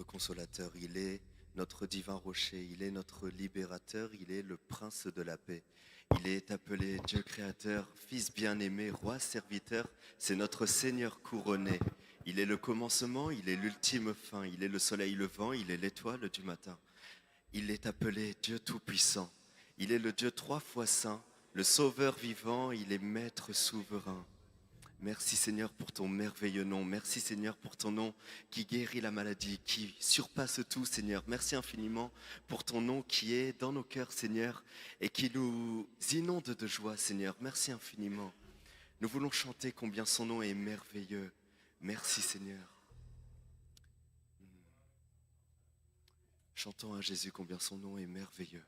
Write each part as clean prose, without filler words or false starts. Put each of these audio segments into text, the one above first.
consolateur, il est notre divin rocher, il est notre libérateur, il est le prince de la paix. Il est appelé Dieu créateur, Fils bien-aimé, Roi serviteur, c'est notre Seigneur couronné. Il est le commencement, il est l'ultime fin, il est le soleil levant, il est l'étoile du matin. Il est appelé Dieu tout-puissant, il est le Dieu trois fois saint, le sauveur vivant, il est maître souverain. Merci Seigneur pour ton merveilleux nom. Merci Seigneur pour ton nom qui guérit la maladie, qui surpasse tout Seigneur. Merci infiniment pour ton nom qui est dans nos cœurs Seigneur et qui nous inonde de joie Seigneur. Merci infiniment. Nous voulons chanter combien son nom est merveilleux. Merci Seigneur. Chantons à Jésus combien son nom est merveilleux.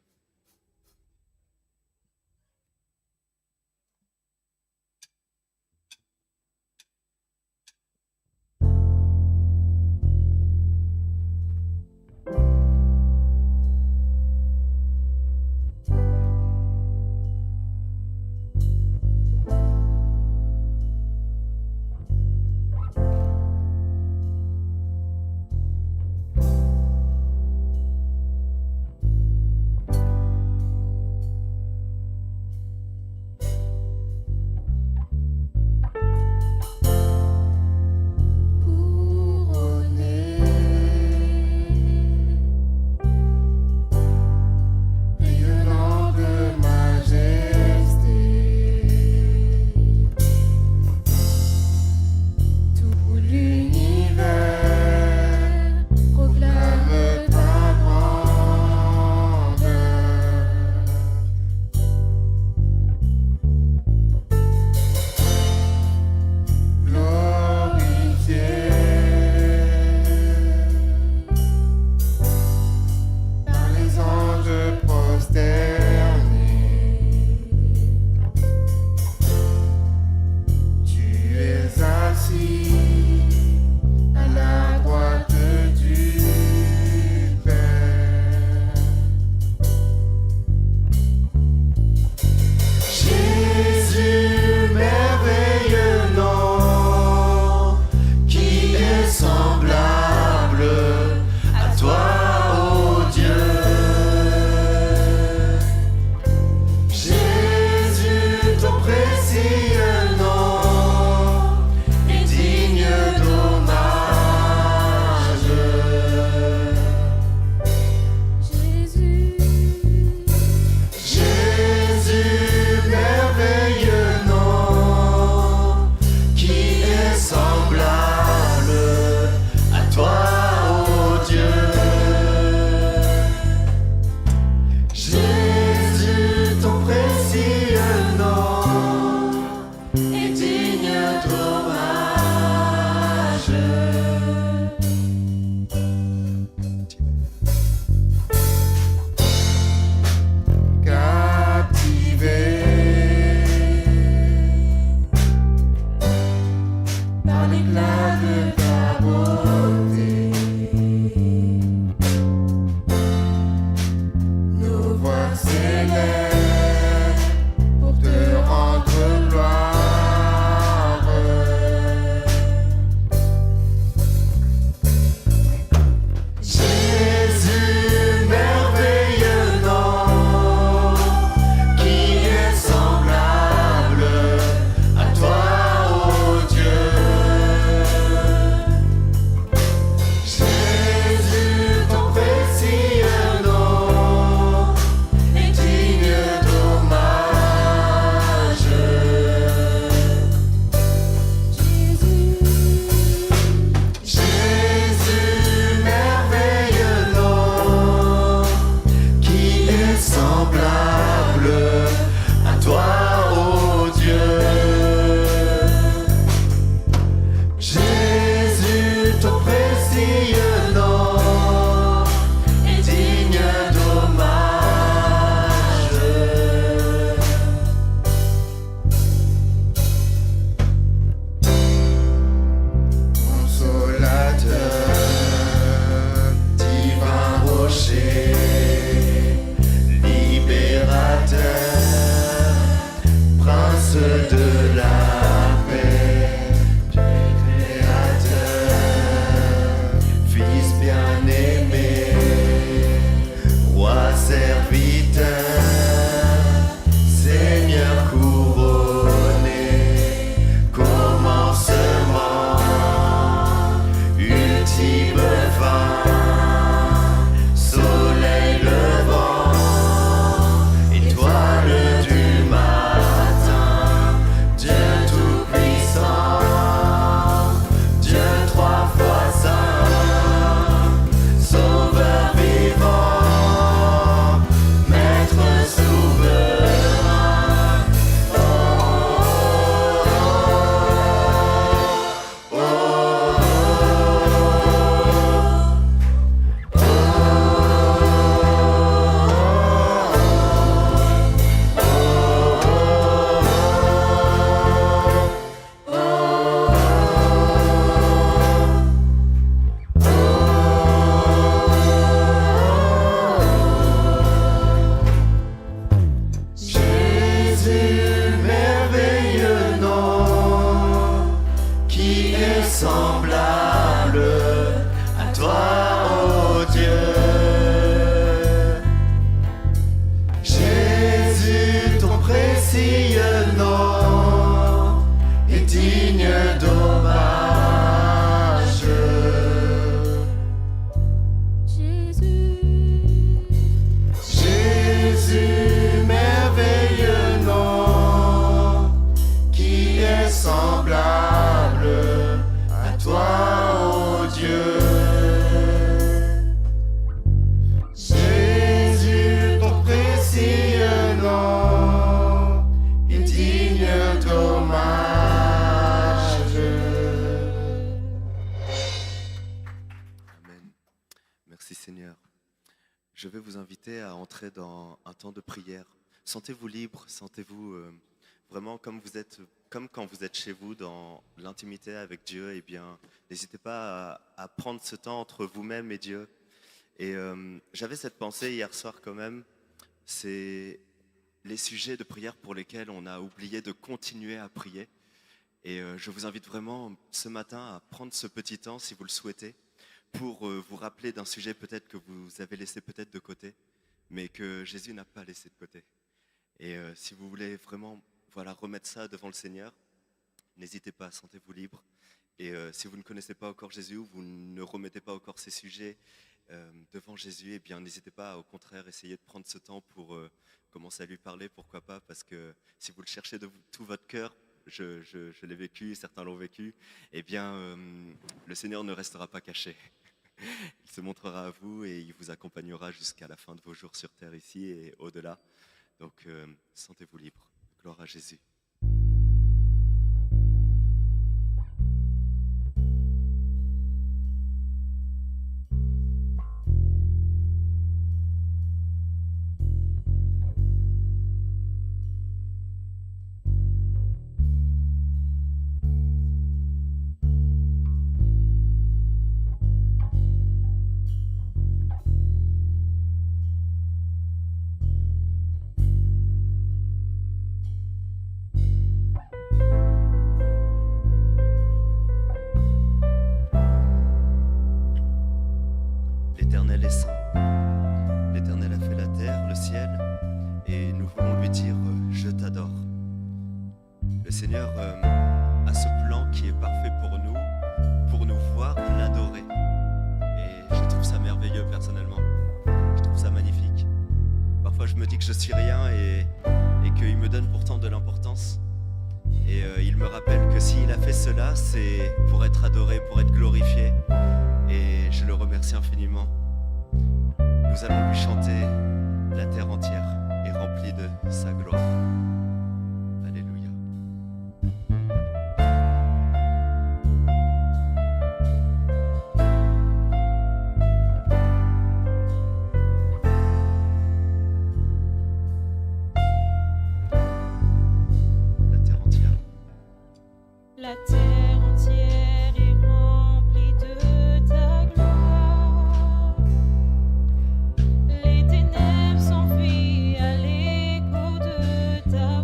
est semblable à toi, ô Dieu. Jésus, ton précieux nom est digne d'hommage. Jésus, merveilleux nom, qui est semblable à toi, ô Dieu. Jésus, ton précieux nom est digne d'hommage. Amen. Merci Seigneur. Je vais vous inviter à entrer dans un temps de prière. Sentez-vous libre, sentez-vous vraiment comme quand vous êtes chez vous dans l'intimité avec Dieu. Eh bien, n'hésitez pas à prendre ce temps entre vous-même et Dieu. Et j'avais cette pensée hier soir quand même, c'est les sujets de prière pour lesquels on a oublié de continuer à prier. Et je vous invite vraiment ce matin à prendre ce petit temps, si vous le souhaitez, pour vous rappeler d'un sujet peut-être que vous avez laissé peut-être de côté, mais que Jésus n'a pas laissé de côté. Et si vous voulez vraiment remettre ça devant le Seigneur, n'hésitez pas, sentez-vous libre. Et si vous ne connaissez pas encore Jésus ou vous ne remettez pas encore ces sujets devant Jésus, eh bien n'hésitez pas à au contraire essayer de prendre ce temps pour commencer à lui parler, pourquoi pas, parce que si vous le cherchez de tout votre cœur, je l'ai vécu, certains l'ont vécu, eh bien le Seigneur ne restera pas caché. Il se montrera à vous et il vous accompagnera jusqu'à la fin de vos jours sur terre ici et au-delà. Donc sentez-vous libre. Gloire à Jésus. L'Éternel est saint. L'Éternel a fait la terre, le ciel, et nous voulons lui dire je t'adore. Le Seigneur a ce plan qui est parfait pour nous voir l'adorer. Et je trouve ça merveilleux personnellement. Je trouve ça magnifique. Parfois je me dis que je suis rien et qu'il me donne pourtant de l'importance. Et il me rappelle que s'il a fait cela, c'est pour être adoré, pour être glorifié. Et je le remercie infiniment. Nous allons lui chanter la terre entière est remplie de sa gloire. Alléluia. La terre entière. La terre entière est remplie de ta gloire. Les ténèbres s'enfuient à l'écho de ta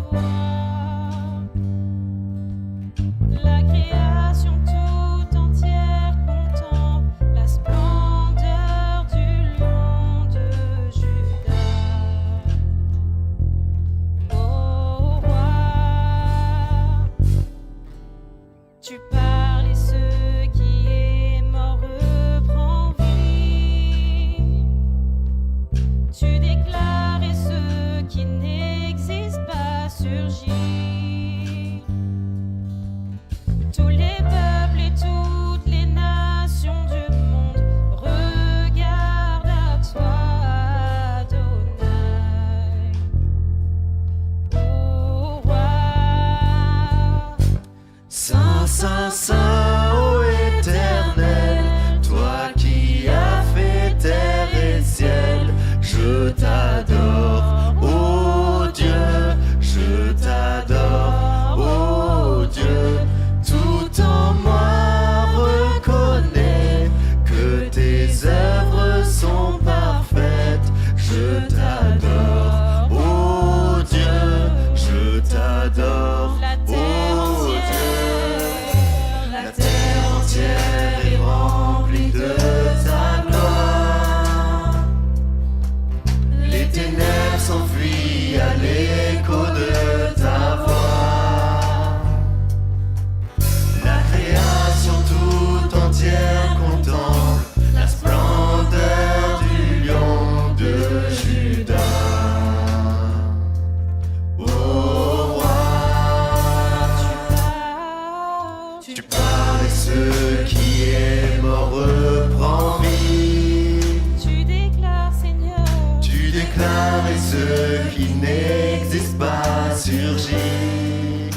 déclares et ce qui est mort reprend vie. Tu déclares, Seigneur, Tu déclares et ce qui n'existe pas surgit.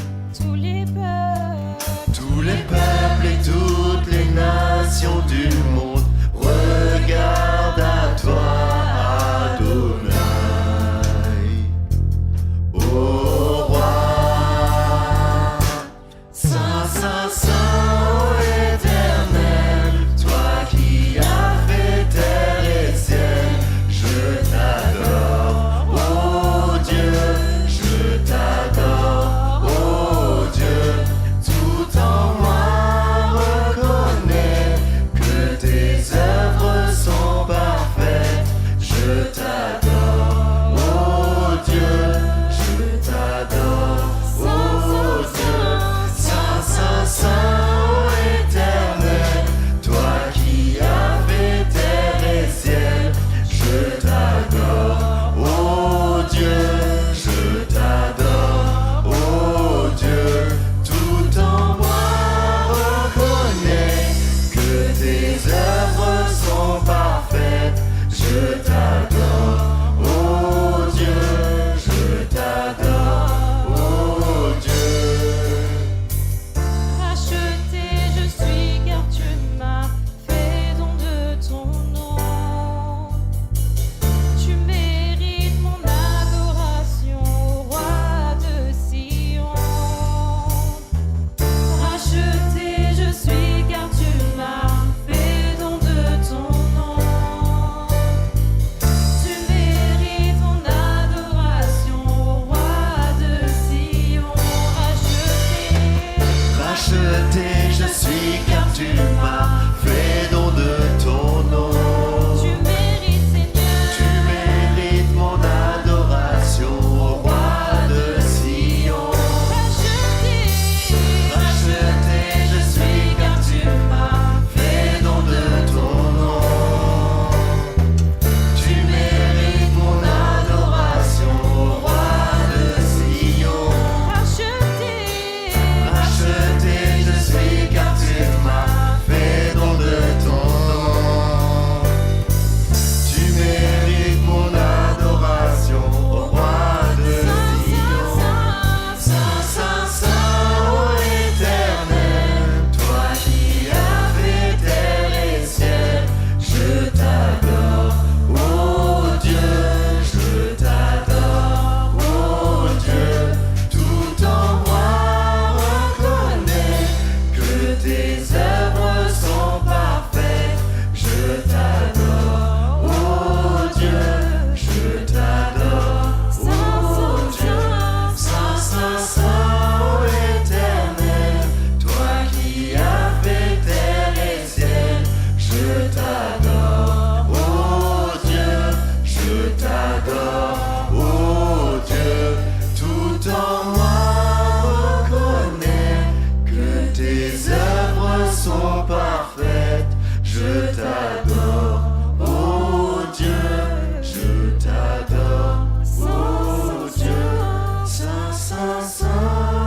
tous les peuples et toutes les nations du monde regardent à toi, Adonai. Ô roi, Saint, Saint, Saint, éternel, toi qui as fait terre et ciel, je t'adore, ô Dieu, je t'adore, ô Dieu, tout en moi reconnais que tes œuvres sont parfaites, je t'adore, ô Dieu, je t'adore, ô Dieu, Saint, Saint, Saint, éternel, toi qui as fait terre et ciel, je t'adore, ô Dieu, je t'adore, ô Dieu, tout en moi reconnais que tes œuvres sont parfaites, je t'adore, ô Dieu, je t'adore, ô Dieu. racheté, je suis car tu m'as fait don de ton nom. Tu mérites mon adoration, roi de Sion. Racheté, je suis car tu m'as fait don de ton nom. Tu mérites mon adoration, roi de Sion. Racheté, je suis car tu m'as fait don de ton nom. Tu mérites, Seigneur. Tu mérites mon adoration, roi de Sion. Racheté, je suis car tu m'as fait don de ton nom. Tu mérites mon adoration, roi de Sion. Racheté, je suis car tu m'as fait don de ton nom. Tu mérites mon adoration, ô roi de Sion. Saint, Saint, Saint, ô éternel, toi qui as fait terre et ciel, je t'adore, ô Dieu, je t'adore, ô Dieu, tout en moi reconnais que tes œuvres sont parfaites, je t'adore, ô Dieu, je t'adore, ô Dieu, Saint, Saint, Saint, ô éternel, toi qui as fait terre et ciel, je t'adore, ô Dieu, je t'adore, ô Dieu, tout en moi reconnais que tes œuvres sont parfaites, je t'adore, ô Dieu, je t'adore, ô Dieu, Saint, Saint, Saint,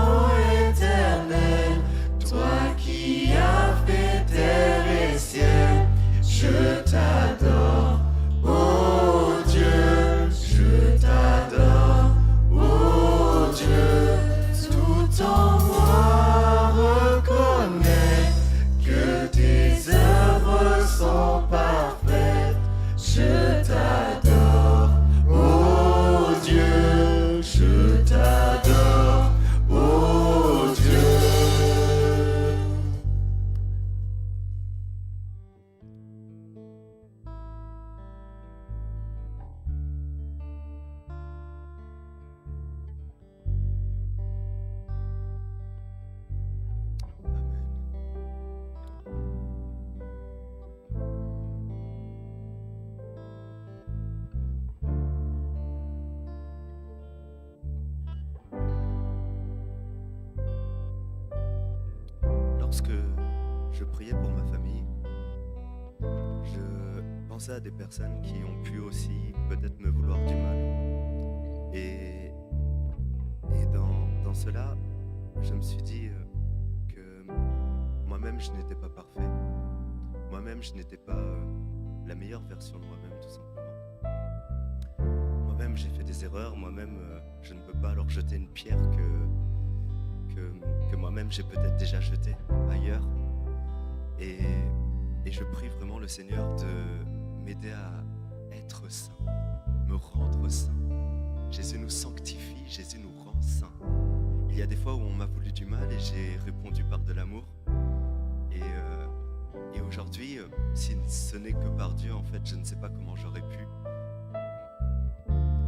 ô éternel, toi qui as fait terre et ciel, je t'adore, ô Dieu, je t'adore, ô Dieu, tout en moi reconnais que tes œuvres sont parfaites, je t'adore, ô Dieu, je t'adore, ô Dieu. Lorsque je priais pour ma famille, je pensais à des personnes qui ont pu aussi peut-être me vouloir du mal. Et dans cela, je me suis dit que moi-même, je n'étais pas parfait. Moi-même, je n'étais pas la meilleure version de moi-même, tout simplement. Moi-même, j'ai fait des erreurs. Moi-même, je ne peux pas alors jeter une pierre que moi-même, j'ai peut-être déjà jetée ailleurs. Et je prie vraiment le Seigneur de m'aider à être saint, me rendre saint. Jésus nous sanctifie, Jésus nous rend saints. Il y a des fois où on m'a voulu du mal et j'ai répondu par de l'amour. Et aujourd'hui, si ce n'est que par Dieu, en fait, je ne sais pas comment j'aurais pu.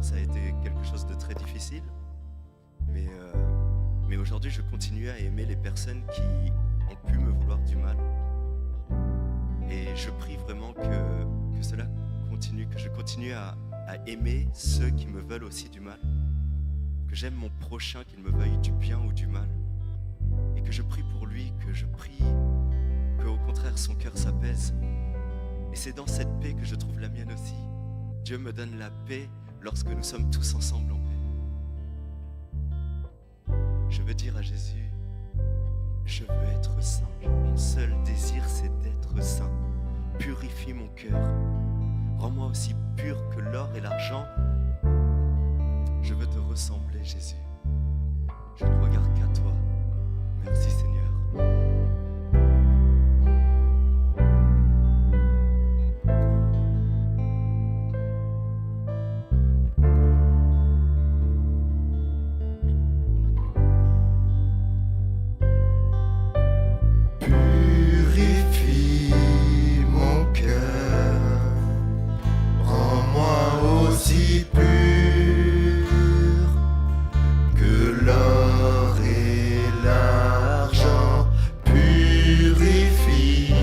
Ça a été quelque chose de très difficile. Mais aujourd'hui, je continue à aimer les personnes qui ont pu me vouloir du mal. Et je prie vraiment que cela continue, que je continue à aimer ceux qui me veulent aussi du mal. Que j'aime mon prochain, qu'il me veuille du bien ou du mal. Et que je prie pour lui, que je prie qu'au contraire son cœur s'apaise. Et c'est dans cette paix que je trouve la mienne aussi. Dieu me donne la paix lorsque nous sommes tous ensemble en paix. Je veux dire à Jésus, je veux être saint. Mon seul désir, c'est d'être saint. Purifie mon cœur. Rends-moi aussi pur que l'or et l'argent. Je veux te ressembler, Jésus. Je ne regarde qu'à toi. Merci, Seigneur. Purifie mon cœur, rends-moi aussi pur que l'or et l'argent. Purifie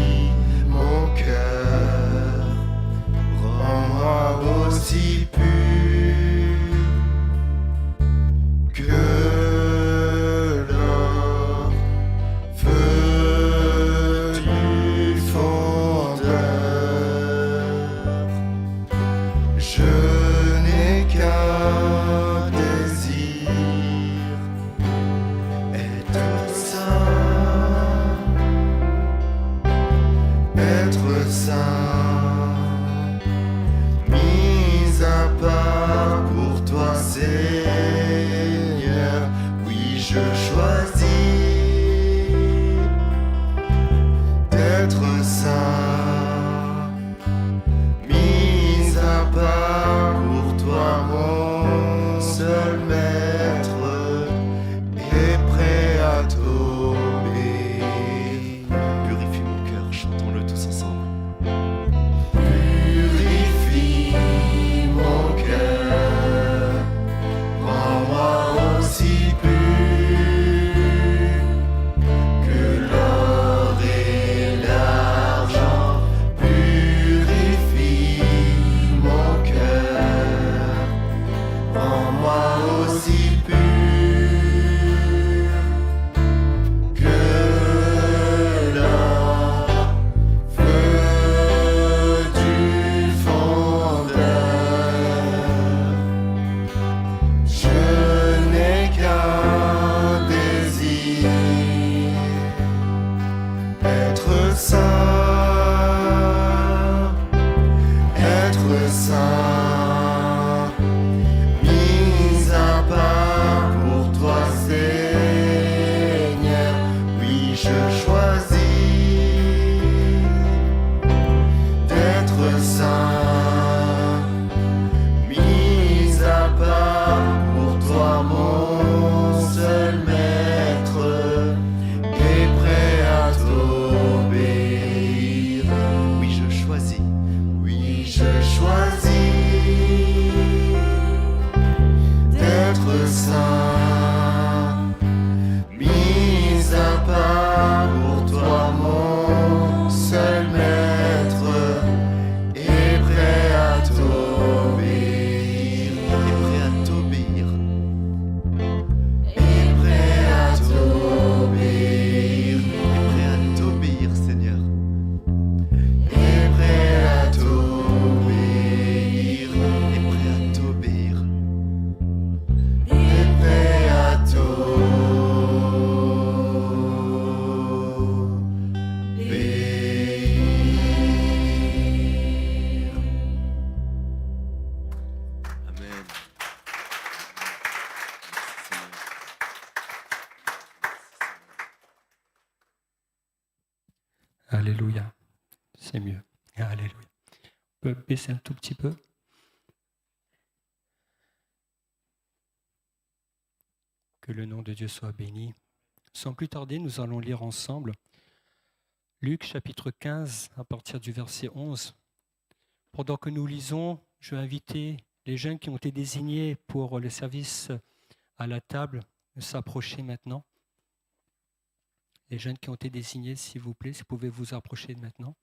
mon cœur, rends-moi aussi pur que l'or, feu du fondeur. Je n'ai qu'un désir, être saint, être saint, mis à part pour toi, Seigneur. Oui, je choisis d'être saint, mis à part pour toi, mon seul maître, et prêt à t'obéir. Purifie mon cœur, chantons-le tous ensemble. Alléluia. C'est mieux. Alléluia. On peut baisser un tout petit peu. Que le nom de Dieu soit béni. Sans plus tarder, nous allons lire ensemble Luc chapitre 15 à partir du verset 11. Pendant que nous lisons, je vais inviter les jeunes qui ont été désignés pour le service à la table de s'approcher maintenant. Les jeunes qui ont été désignés, s'il vous plaît, si vous pouvez vous approcher maintenant.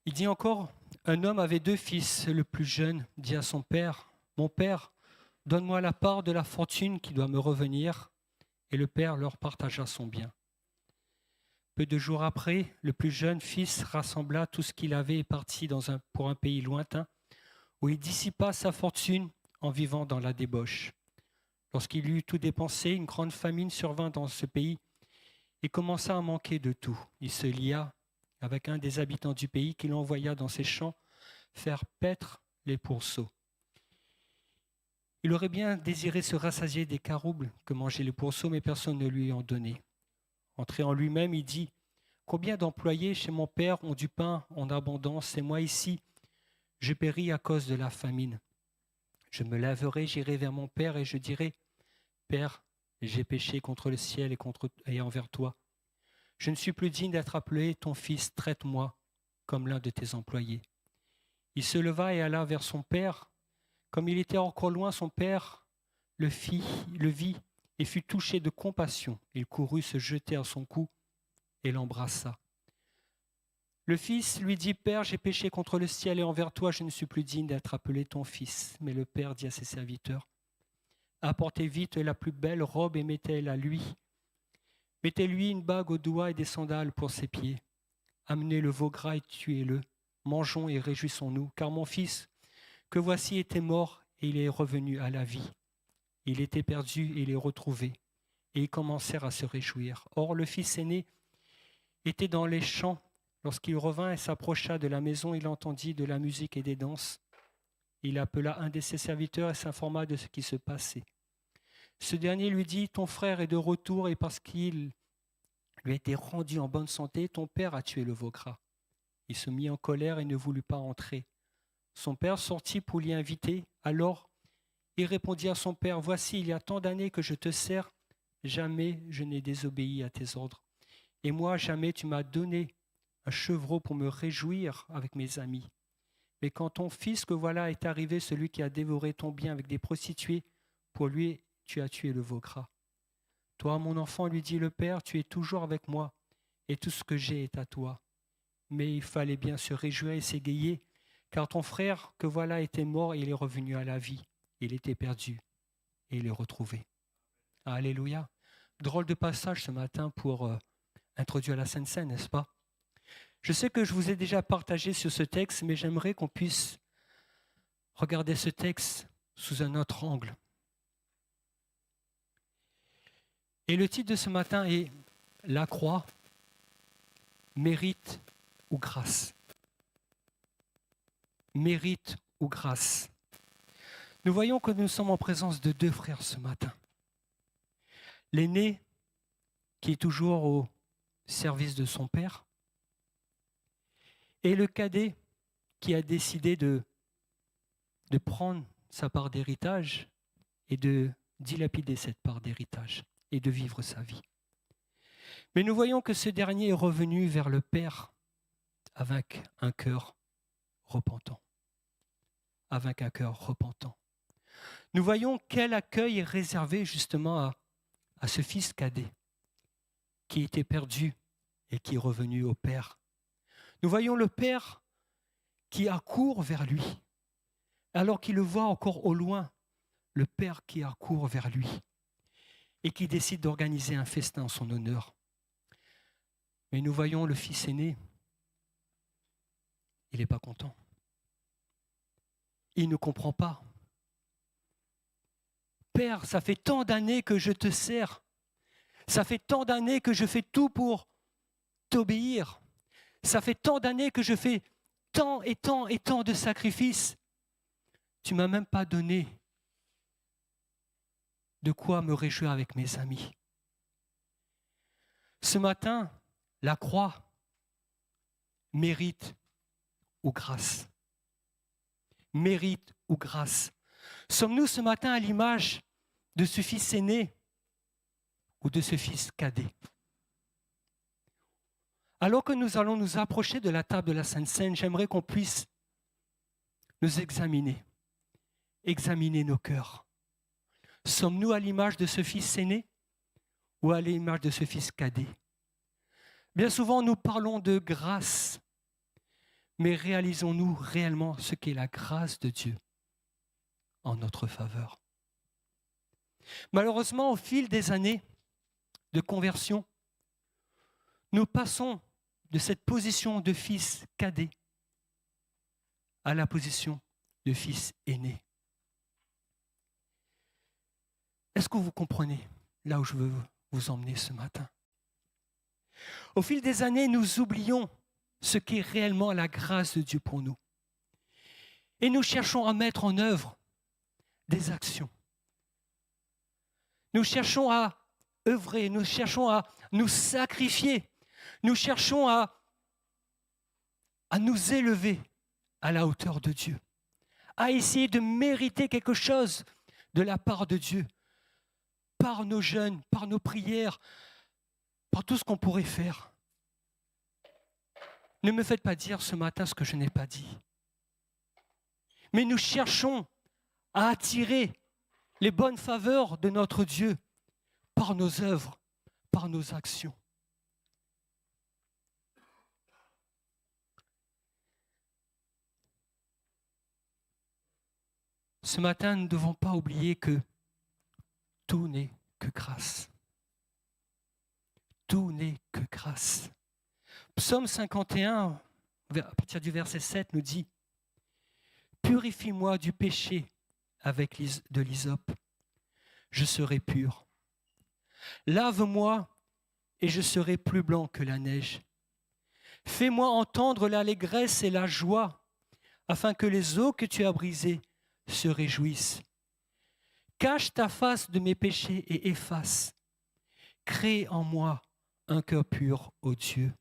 Il dit encore, un homme avait 2 fils. Le plus jeune dit à son père, « Mon père, donne-moi la part de la fortune qui doit me revenir. » Et le père leur partagea son bien. Peu de jours après, le plus jeune fils rassembla tout ce qu'il avait et partit pour un pays lointain, où il dissipa sa fortune en vivant dans la débauche. Lorsqu'il eut tout dépensé, une grande famine survint dans ce pays et commença à manquer de tout. Il se lia avec un des habitants du pays qui l'envoya dans ses champs faire paître les pourceaux. Il aurait bien désiré se rassasier des caroubles que mangeaient les pourceaux, mais personne ne lui en donnait. Entré en lui-même, il dit « Combien d'employés chez mon père ont du pain en abondance, et moi ici, je péris à cause de la famine. Je me lèverai, j'irai vers mon père et je dirai « Père, j'ai péché contre le ciel et envers toi. Je ne suis plus digne d'être appelé ton fils, traite-moi comme l'un de tes employés. » Il se leva et alla vers son père. Comme il était encore loin, son père le vit et fut touché de compassion. Il courut se jeter à son cou et l'embrassa. Le fils lui dit, « Père, j'ai péché contre le ciel et envers toi, je ne suis plus digne d'être appelé ton fils. » Mais le père dit à ses serviteurs, « Apportez vite la plus belle robe et mettez-la à lui. Mettez-lui une bague au doigt et des sandales pour ses pieds. Amenez le veau gras et tuez-le. Mangeons et réjouissons-nous, car mon fils, que voici, était mort et il est revenu à la vie. Il était perdu et il est retrouvé. » Et ils commencèrent à se réjouir. Or, le fils aîné était dans les champs. Lorsqu'il revint et s'approcha de la maison, il entendit de la musique et des danses. Il appela un de ses serviteurs et s'informa de ce qui se passait. Ce dernier lui dit, « Ton frère est de retour et parce qu'il lui a été rendu en bonne santé, ton père a tué le veau gras. » Il se mit en colère et ne voulut pas entrer. Son père sortit pour l'y inviter. Alors, il répondit à son père, « Voici, il y a tant d'années que je te sers, jamais je n'ai désobéi à tes ordres. Et moi, jamais tu m'as donné un chevreau pour me réjouir avec mes amis. Mais quand ton fils que voilà est arrivé, celui qui a dévoré ton bien avec des prostituées, pour lui tu as tué le veau gras. Toi, mon enfant, lui dit le père, tu es toujours avec moi, et tout ce que j'ai est à toi. Mais il fallait bien se réjouir et s'égayer, car ton frère que voilà était mort et il est revenu à la vie. Il était perdu et il est retrouvé. » Alléluia. Drôle de passage ce matin pour introduire la Sainte Seine, n'est-ce pas? Je sais que je vous ai déjà partagé sur ce texte, mais j'aimerais qu'on puisse regarder ce texte sous un autre angle. Et le titre de ce matin est « La croix, mérite ou grâce ?» Mérite ou grâce. Nous voyons que nous sommes en présence de 2 frères ce matin. L'aîné, qui est toujours au service de son père, et le cadet qui a décidé de prendre sa part d'héritage et de dilapider cette part d'héritage et de vivre sa vie. Mais nous voyons que ce dernier est revenu vers le Père avec un cœur repentant. Avec un cœur repentant. Nous voyons quel accueil est réservé justement à ce fils cadet qui était perdu et qui est revenu au Père. Nous voyons le Père qui accourt vers lui, alors qu'il le voit encore au loin, le Père qui accourt vers lui et qui décide d'organiser un festin en son honneur. Mais nous voyons le fils aîné, il n'est pas content. Il ne comprend pas. « Père, ça fait tant d'années que je te sers, ça fait tant d'années que je fais tout pour t'obéir. Ça fait tant d'années que je fais tant et tant et tant de sacrifices. Tu ne m'as même pas donné de quoi me réjouir avec mes amis. » Ce matin, La croix, mérite ou grâce? Mérite ou grâce? Sommes-nous ce matin à l'image de ce fils aîné ou de ce fils cadet? Alors que nous allons nous approcher de la table de la Sainte Seine, j'aimerais qu'on puisse nous examiner nos cœurs. Sommes-nous à l'image de ce fils aîné ou à l'image de ce fils cadet? Bien souvent, nous parlons de grâce, mais réalisons-nous réellement ce qu'est la grâce de Dieu en notre faveur? Malheureusement, au fil des années de conversion, nous passons de cette position de fils cadet à la position de fils aîné. Est-ce que vous comprenez là où je veux vous emmener ce matin? Au fil des années, nous oublions ce qu'est réellement la grâce de Dieu pour nous. Et nous cherchons à mettre en œuvre des actions. Nous cherchons à œuvrer, nous cherchons à nous sacrifier, nous cherchons à nous élever à la hauteur de Dieu, à essayer de mériter quelque chose de la part de Dieu, par nos jeûnes, par nos prières, par tout ce qu'on pourrait faire. Ne me faites pas dire ce matin ce que je n'ai pas dit. Mais nous cherchons à attirer les bonnes faveurs de notre Dieu par nos œuvres, par nos actions. Ce matin, nous ne devons pas oublier que tout n'est que grâce. Tout n'est que grâce. Psaume 51, à partir du verset 7, nous dit « Purifie-moi du péché avec de l'hysope, je serai pur. Lave-moi et je serai plus blanc que la neige. Fais-moi entendre l'allégresse et la joie, afin que les eaux que tu as brisées se réjouissent. Cache ta face de mes péchés et efface. Crée en moi un cœur pur, ô Dieu,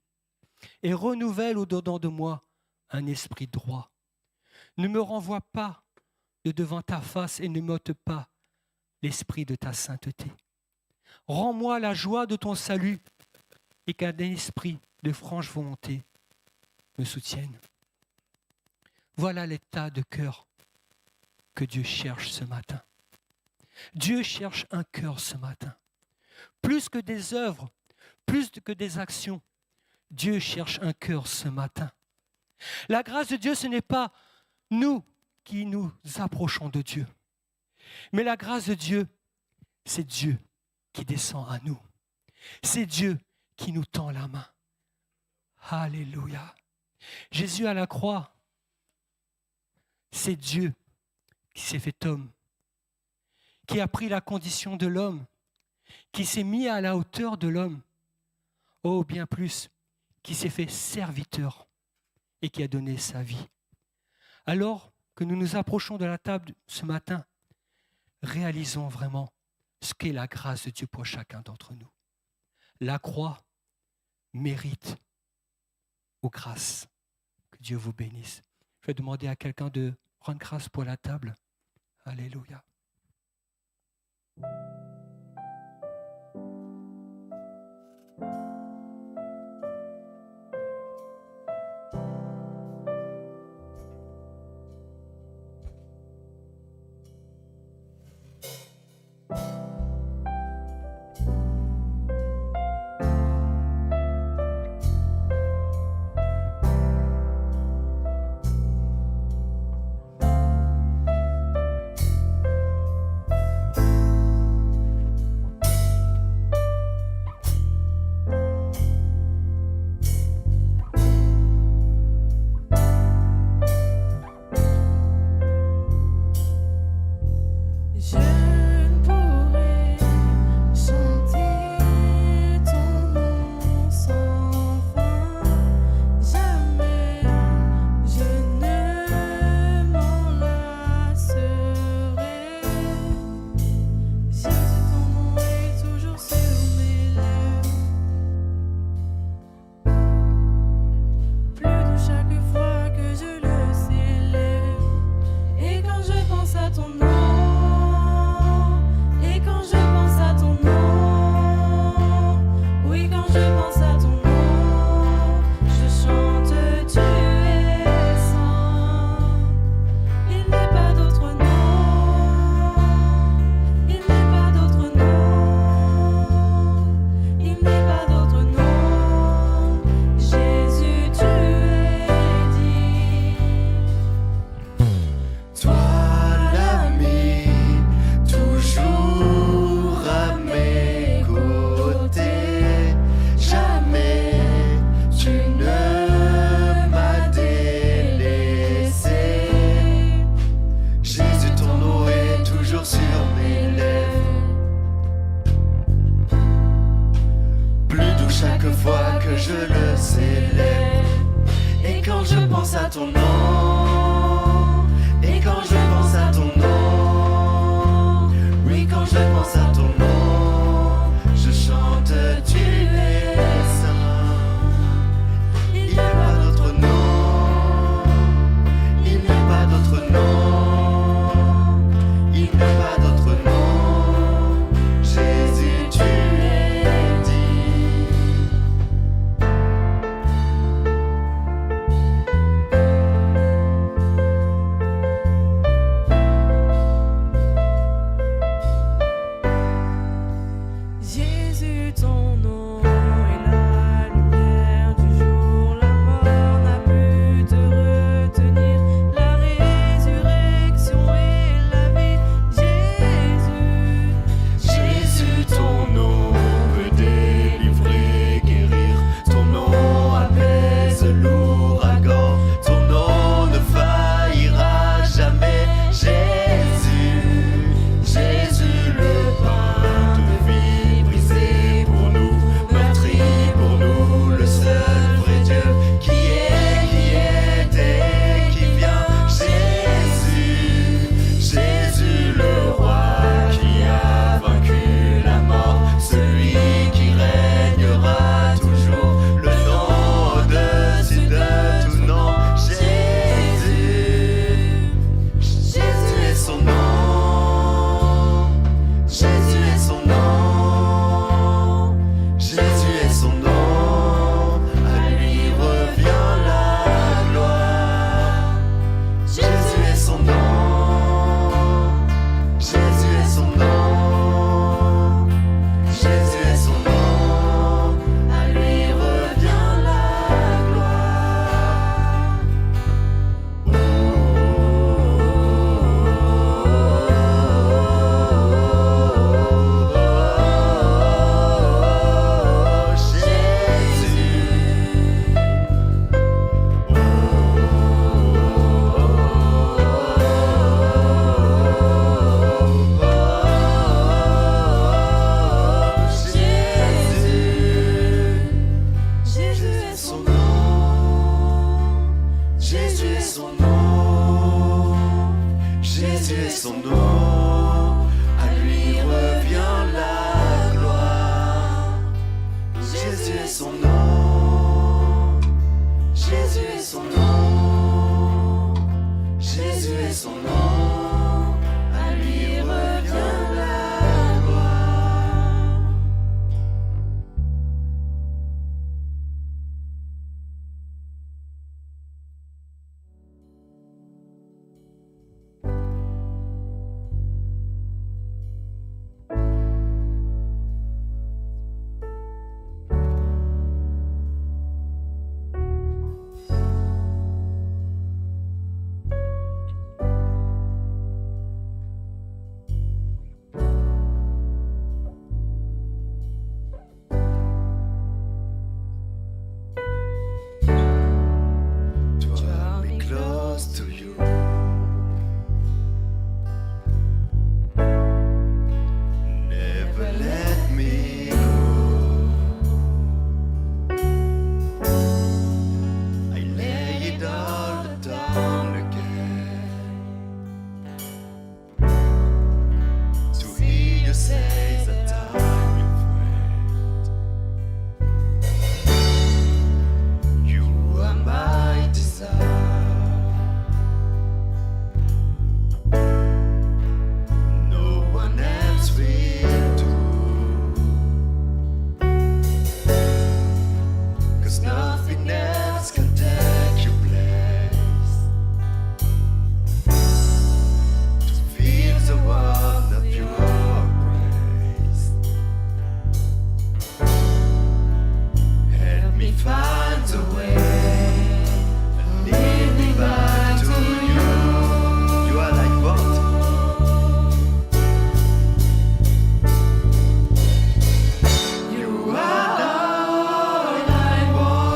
et renouvelle au-dedans de moi un esprit droit. Ne me renvoie pas de devant ta face et ne m'ôte pas l'esprit de ta sainteté. Rends-moi la joie de ton salut et qu'un esprit de franche volonté me soutienne. » Voilà l'état de cœur que Dieu cherche ce matin. Dieu cherche un cœur ce matin. Plus que des œuvres, plus que des actions, Dieu cherche un cœur ce matin. La grâce de Dieu, ce n'est pas nous qui nous approchons de Dieu. Mais la grâce de Dieu, c'est Dieu qui descend à nous. C'est Dieu qui nous tend la main. Alléluia. Jésus à la croix, c'est Dieu qui s'est fait homme, qui a pris la condition de l'homme, qui s'est mis à la hauteur de l'homme. Oh, bien plus, qui s'est fait serviteur et qui a donné sa vie. Alors que nous nous approchons de la table ce matin, réalisons vraiment ce qu'est la grâce de Dieu pour chacun d'entre nous. La croix mérite ou grâce. Que Dieu vous bénisse. Je vais demander à quelqu'un de rendre grâce pour la table. Alléluia. temple s'élève. Et quand je pense à ton nom, et quand je pense à ton nom, oui, quand je pense à ton nom, je chante tu es saint. Il n'y a pas d'autre nom, il n'y a pas d'autre nom, il n'y a pas d'autre nom. Jésus, tu es dit. Jésus, ton nom est la lumière du jour, la mort n'a pu te retenir, la résurrection et la vie. Jésus, Jésus, ton nom peut délivrer, guérir. Ton nom apaise l'ouragan. Ton nom ne faillira jamais. Jésus, Jésus, le pain de vie brisé pour nous, meurtri pour nous, le seul vrai Dieu qui était, qui vient. Jésus, Jésus, le roi qui a vaincu la mort, celui qui régnera toujours, le nom au-dessus de tout nom. Jésus, Jésus est son nom, Jésus est son nom, Jésus est son nom, à lui revient la gloire. Jésus est son nom, Jésus est son nom, Jésus est son nom, à lui revient la gloire. Jésus est son nom, Jésus est son nom, Jésus est son nom, à lui revient la gloire. Jésus est son nom, Jésus est son nom, Jésus est son nom, à lui revient la gloire. Draw me close to you. Never let me go. I lay it all down again to hear you say that I'm your friend. You are my desire. No one else will do. 'Cause nothing else can take your place. To feel the warmth of your embrace. Help me find a way and lead me back to you. You are like what? You are all I want.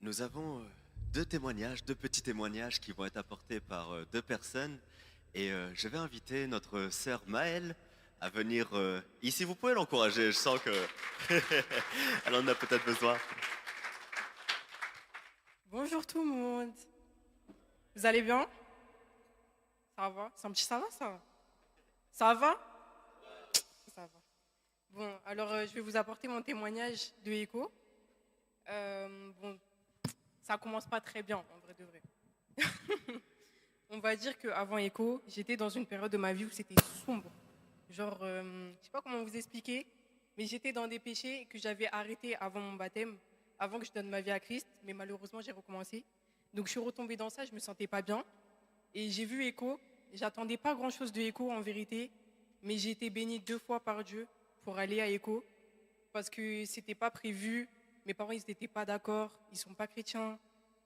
Nous avons deux petits témoignages qui vont être apportés par deux personnes. Et je vais inviter notre sœur Maëlle à venir ici. Vous pouvez l'encourager, je sens que elle en a peut-être besoin. Bonjour tout le monde. Vous allez bien? Ça va? C'est un petit ça va ça? Ça va? Ça va. Bon, alors je vais vous apporter mon témoignage de écho. Bon, ça commence pas très bien en vrai de vrai. On va dire qu'avant écho, j'étais dans une période de ma vie où c'était sombre. Genre, je sais pas comment vous expliquer, mais j'étais dans des péchés que j'avais arrêtés avant mon baptême, avant que je donne ma vie à Christ, mais malheureusement j'ai recommencé. Donc je suis retombée dans ça, je me sentais pas bien. Et j'ai vu Écho, j'attendais pas grand chose de Écho en vérité, mais j'ai été bénie 2 fois par Dieu pour aller à Écho, parce que c'était pas prévu, mes parents ils n'étaient pas d'accord, ils sont pas chrétiens.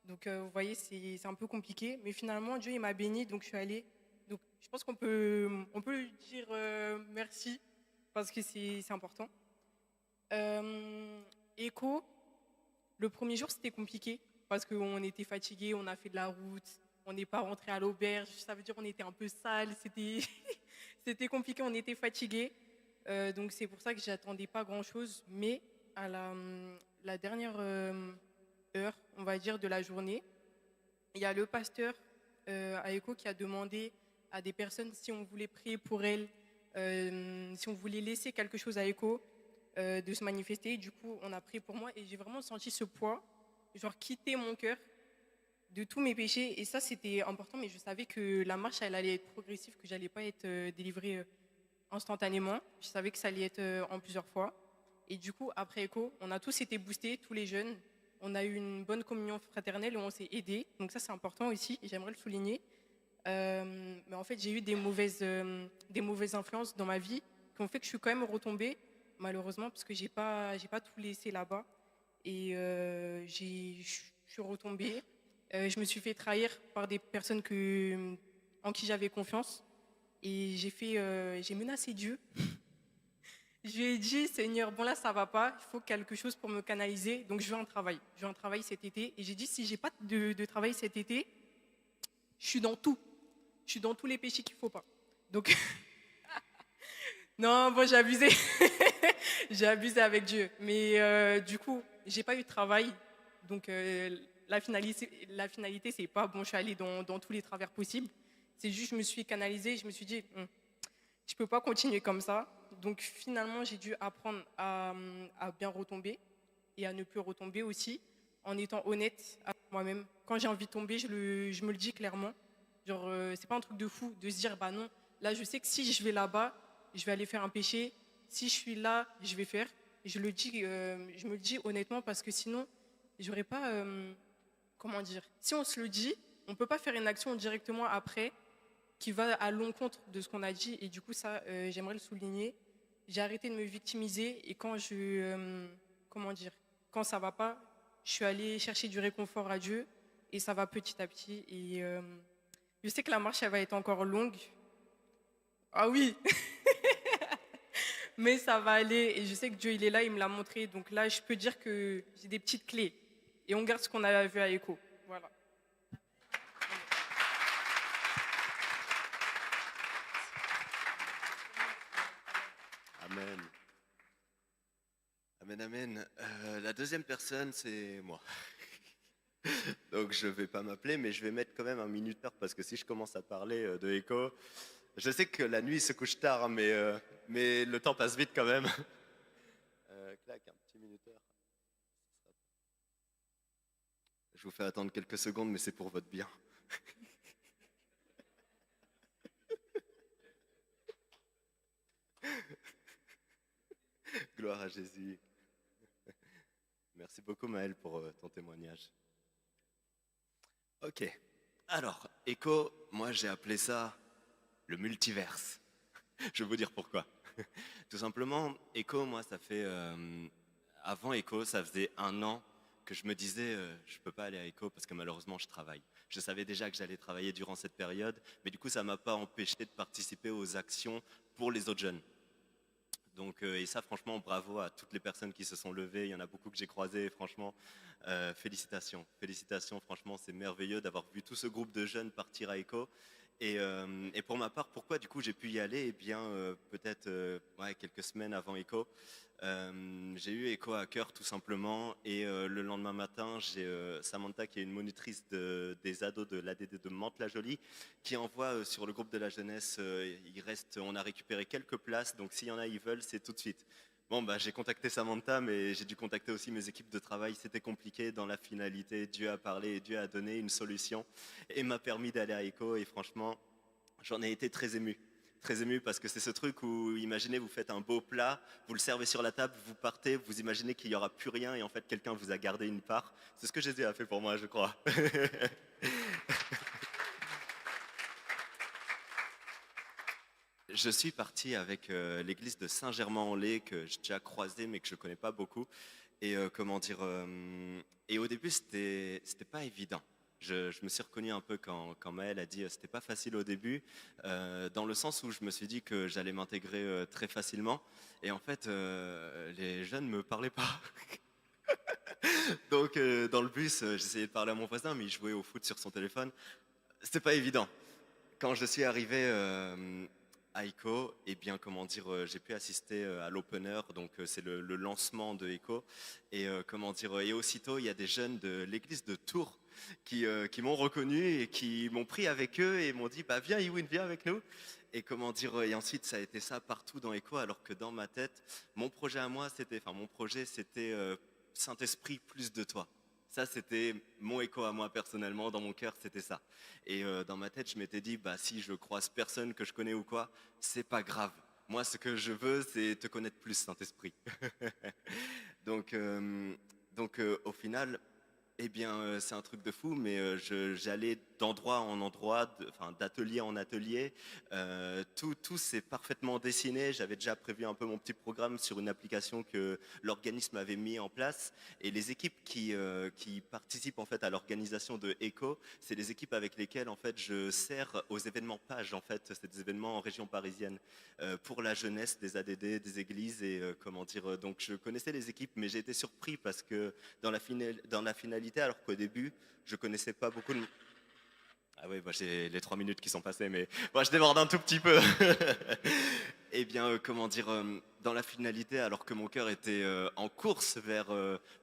Donc vous voyez, c'est un peu compliqué, mais finalement Dieu il m'a bénie, donc je suis allée. Donc je pense on peut lui dire merci, parce que c'est important. Écho, le premier jour, c'était compliqué parce qu'on était fatigué, on a fait de la route, on n'est pas rentré à l'auberge, ça veut dire qu'on était un peu sale, c'était compliqué, on était fatigué. Donc c'est pour ça que j'attendais pas grand-chose, mais à la dernière heure, on va dire, de la journée, il y a le pasteur à Écho qui a demandé à des personnes si on voulait prier pour elles, si on voulait laisser quelque chose à Écho, de se manifester. Du coup, on a prié pour moi et j'ai vraiment senti ce poids, genre quitter mon cœur de tous mes péchés. Et ça, c'était important, mais je savais que la marche, elle allait être progressive, que j'allais pas être délivrée instantanément. Je savais que ça allait être en plusieurs fois. Et du coup, après Écho, on a tous été boostés, tous les jeunes. On a eu une bonne communion fraternelle et on s'est aidés. Donc ça, c'est important aussi, et j'aimerais le souligner. Mais en fait, j'ai eu des mauvaises influences dans ma vie qui ont fait que je suis quand même retombée, malheureusement, parce que j'ai pas tout laissé là-bas. Et je suis retombée. Je me suis fait trahir par des personnes en qui j'avais confiance. Et j'ai menacé Dieu. Je lui ai dit, Seigneur, bon là, ça va pas, il faut quelque chose pour me canaliser. Donc, je veux un travail. Je veux un travail cet été. Et j'ai dit, si j'ai pas de travail cet été, je suis dans tout. Je suis dans tous les péchés qu'il faut pas. Donc, non, bon, j'ai abusé. J'ai abusé avec Dieu. Mais du coup, j'ai pas eu de travail. Donc, la finalité, c'est pas, bon, je suis allée dans tous les travers possibles. C'est juste, je me suis canalisée, je me suis dit, je peux pas continuer comme ça. Donc, finalement, j'ai dû apprendre à bien retomber et à ne plus retomber aussi, en étant honnête avec moi-même. Quand j'ai envie de tomber, je me le dis clairement. Genre, c'est pas un truc de fou de se dire, bah non, là, je sais que si je vais là-bas, je vais aller faire un péché. Si je suis là, je vais faire. Je me le dis honnêtement parce que sinon, j'aurais pas, comment dire, si on se le dit, on peut pas faire une action directement après qui va à l'encontre de ce qu'on a dit. Et du coup, ça, j'aimerais le souligner. J'ai arrêté de me victimiser et quand quand ça va pas, je suis allée chercher du réconfort à Dieu et ça va petit à petit. Et je sais que la marche, elle va être encore longue. Ah oui. Mais ça va aller et je sais que Dieu il est là, il me l'a montré. Donc là, je peux dire que j'ai des petites clés et on garde ce qu'on a vu à Écho. Voilà. Amen. Amen, amen. La deuxième personne, c'est moi. Donc je vais pas m'appeler, mais je vais mettre quand même un minuteur parce que si je commence à parler de Écho, je sais que la nuit se couche tard, mais le temps passe vite quand même. Clac, un petit minuteur. Je vous fais attendre quelques secondes, mais c'est pour votre bien. Gloire à Jésus. Merci beaucoup Maëlle pour ton témoignage. Ok, alors, Écho, moi j'ai appelé ça le multiverse. Je vais vous dire pourquoi. Tout simplement, Écho, moi ça fait... avant Écho, ça faisait 1 an que je me disais, je ne peux pas aller à Écho parce que malheureusement je travaille. Je savais déjà que j'allais travailler durant cette période, mais du coup ça ne m'a pas empêché de participer aux actions pour les autres jeunes. Donc, et ça, franchement, bravo à toutes les personnes qui se sont levées. Il y en a beaucoup que j'ai croisées. Franchement, félicitations. Félicitations, franchement, c'est merveilleux d'avoir vu tout ce groupe de jeunes partir à ECHO. Et pour ma part, pourquoi du coup j'ai pu y aller? Eh bien, peut-être ouais, quelques semaines avant ECHO, j'ai eu ECHO à cœur tout simplement. Et le lendemain matin, j'ai Samantha, qui est une monitrice des ados de l'ADD de Mantes-la-Jolie, qui envoie sur le groupe de la jeunesse, on a récupéré quelques places, donc s'il y en a, ils veulent, c'est tout de suite. Bon, bah, j'ai contacté Samantha, mais j'ai dû contacter aussi mes équipes de travail. C'était compliqué. Dans la finalité, Dieu a parlé et Dieu a donné une solution et m'a permis d'aller à ECHO. Et franchement, j'en ai été très ému. Très ému parce que c'est ce truc où, imaginez, vous faites un beau plat, vous le servez sur la table, vous partez, vous imaginez qu'il n'y aura plus rien et en fait, quelqu'un vous a gardé une part. C'est ce que Jésus a fait pour moi, je crois. Je suis parti avec l'église de Saint-Germain-en-Laye que j'ai déjà croisée mais que je ne connais pas beaucoup. Et comment dire et au début, c'était pas évident. Je me suis reconnu un peu quand Maëlle a dit c'était pas facile au début, dans le sens où je me suis dit que j'allais m'intégrer très facilement. Et en fait, les jeunes ne me parlaient pas. Donc dans le bus, j'essayais de parler à mon voisin, mais il jouait au foot sur son téléphone. C'était pas évident. Quand je suis arrivé à ECHO, eh bien, comment dire, j'ai pu assister à l'opener, donc c'est le lancement de ECHO. Et comment dire, et aussitôt, il y a des jeunes de l'église de Tours qui m'ont reconnu et qui m'ont pris avec eux et m'ont dit, bah viens Iwin, viens avec nous. Et comment dire, et ensuite ça a été ça partout dans ECHO, alors que dans ma tête, mon projet à moi, c'était Saint-Esprit, plus de toi. Ça, c'était mon ECHO à moi personnellement, dans mon cœur, c'était ça. Et dans ma tête, je m'étais dit, bah si je croise personne que je connais ou quoi, c'est pas grave. Moi, ce que je veux, c'est te connaître plus, Saint-Esprit. donc, au final, eh bien, c'est un truc de fou, mais j'allais d'endroit en endroit, d'atelier en atelier. Tout s'est parfaitement dessiné. J'avais déjà prévu un peu mon petit programme sur une application que l'organisme avait mis en place. Et les équipes qui participent en fait à l'organisation de ECHO, c'est les équipes avec lesquelles en fait je sers aux événements pages. En fait, c'est des événements en région parisienne pour la jeunesse, des ADD, des églises et comment dire. Donc, je connaissais les équipes, mais j'ai été surpris parce que dans la finalité, alors qu'au début, je connaissais pas beaucoup de... Ah oui, bah j'ai les 3 minutes qui sont passées, mais bah, je déborde un tout petit peu. Eh bien, comment dire, dans la finalité, alors que mon cœur était en course vers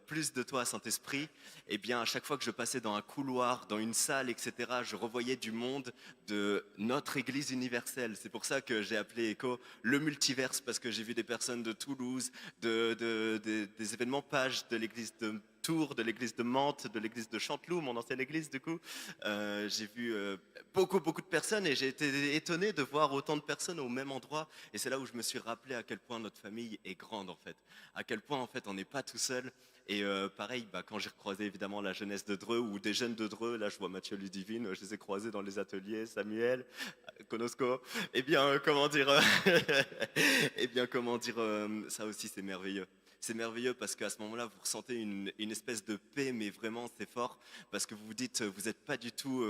plus de toi, Saint-Esprit, eh bien, à chaque fois que je passais dans un couloir, dans une salle, etc., je revoyais du monde de notre Église universelle. C'est pour ça que j'ai appelé ECHO le multiverse, parce que j'ai vu des personnes de Toulouse, des événements pages de l'Église de Tours, de l'église de Mantes, de l'église de Chanteloup, mon ancienne église du coup. J'ai vu beaucoup de personnes et j'ai été étonné de voir autant de personnes au même endroit. Et c'est là où je me suis rappelé à quel point notre famille est grande en fait. À quel point en fait on n'est pas tout seul. Et pareil, bah, quand j'ai recroisé évidemment la jeunesse de Dreux ou des jeunes de Dreux, là je vois Mathieu Ludivine, je les ai croisés dans les ateliers, Samuel, Konosko. Eh bien, comment dire, ça aussi c'est merveilleux. C'est merveilleux parce qu'à ce moment-là, vous ressentez une espèce de paix, mais vraiment c'est fort parce que vous vous dites, vous n'êtes pas du tout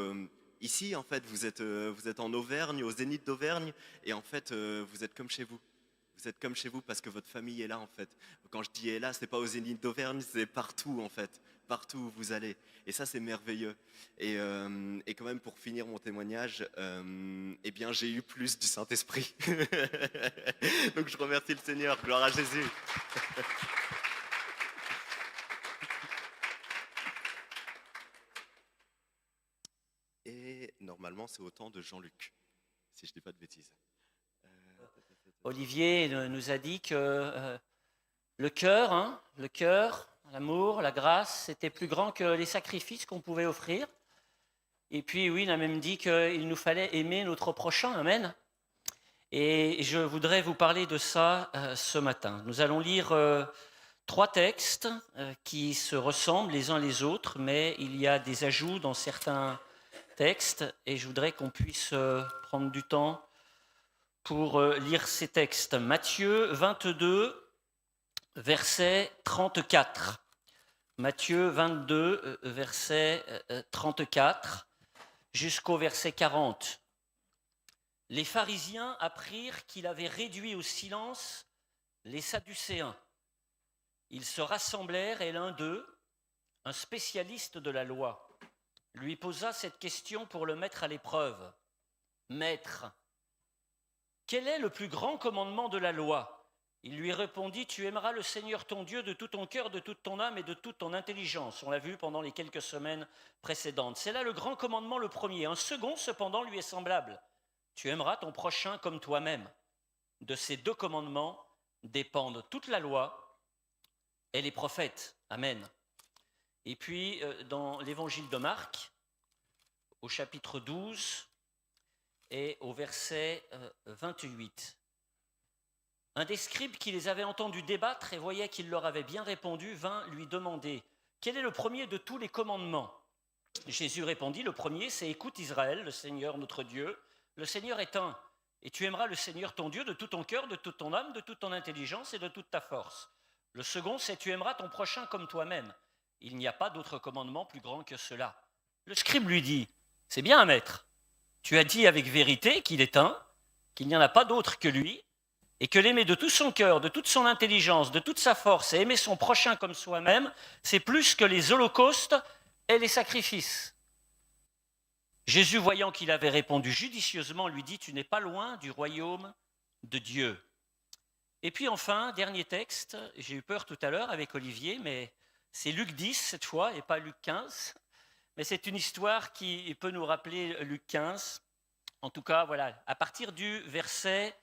ici en fait, vous êtes en Auvergne, au Zénith d'Auvergne, et en fait vous êtes comme chez vous. Vous êtes comme chez vous parce que votre famille est là en fait. Quand je dis est là, c'est pas au Zénith d'Auvergne, c'est partout en fait, partout où vous allez. Et ça c'est merveilleux. Et quand même pour finir mon témoignage, eh bien j'ai eu plus du Saint-Esprit. Donc je remercie le Seigneur, gloire à Jésus. Et normalement c'est au temps de Jean-Luc, si je dis pas de bêtises. Olivier nous a dit que le cœur, l'amour, la grâce, c'était plus grand que les sacrifices qu'on pouvait offrir. Et puis, oui, il a même dit qu'il nous fallait aimer notre prochain. Amen. Et je voudrais vous parler de ça ce matin. Nous allons lire 3 textes qui se ressemblent les uns les autres, mais il y a des ajouts dans certains textes. Et je voudrais qu'on puisse prendre du temps pour lire ces textes. Matthieu 22, verset 34. Matthieu 22, verset 34, jusqu'au verset 40. Les pharisiens apprirent qu'il avait réduit au silence les Sadducéens. Ils se rassemblèrent et l'un d'eux, un spécialiste de la loi, lui posa cette question pour le mettre à l'épreuve. « Maître, quel est le plus grand commandement de la loi ?» Il lui répondit, « Tu aimeras le Seigneur ton Dieu de tout ton cœur, de toute ton âme et de toute ton intelligence. » On l'a vu pendant les quelques semaines précédentes. C'est là le grand commandement, le premier. Un second, cependant, lui est semblable. « Tu aimeras ton prochain comme toi-même. » De ces deux commandements dépendent toute la loi et les prophètes. Amen. Et puis, dans l'évangile de Marc, au chapitre 12 et au verset 28, un des scribes qui les avait entendus débattre et voyait qu'il leur avait bien répondu, vint lui demander « Quel est le premier de tous les commandements ?» Jésus répondit « Le premier, c'est « Écoute Israël, le Seigneur notre Dieu, le Seigneur est un. Et tu aimeras le Seigneur ton Dieu de tout ton cœur, de toute ton âme, de toute ton intelligence et de toute ta force. Le second, c'est « Tu aimeras ton prochain comme toi-même. » Il n'y a pas d'autre commandement plus grand que cela. Le scribe lui dit « C'est bien, maître. Tu as dit avec vérité qu'il est un, qu'il n'y en a pas d'autre que lui, et que l'aimer de tout son cœur, de toute son intelligence, de toute sa force, et aimer son prochain comme soi-même, c'est plus que les holocaustes et les sacrifices. » Jésus, voyant qu'il avait répondu judicieusement, lui dit « Tu n'es pas loin du royaume de Dieu. » Et puis enfin, dernier texte, j'ai eu peur tout à l'heure avec Olivier, mais c'est Luc 10 cette fois et pas Luc 15. Mais c'est une histoire qui peut nous rappeler Luc 15. En tout cas, voilà, à partir du verset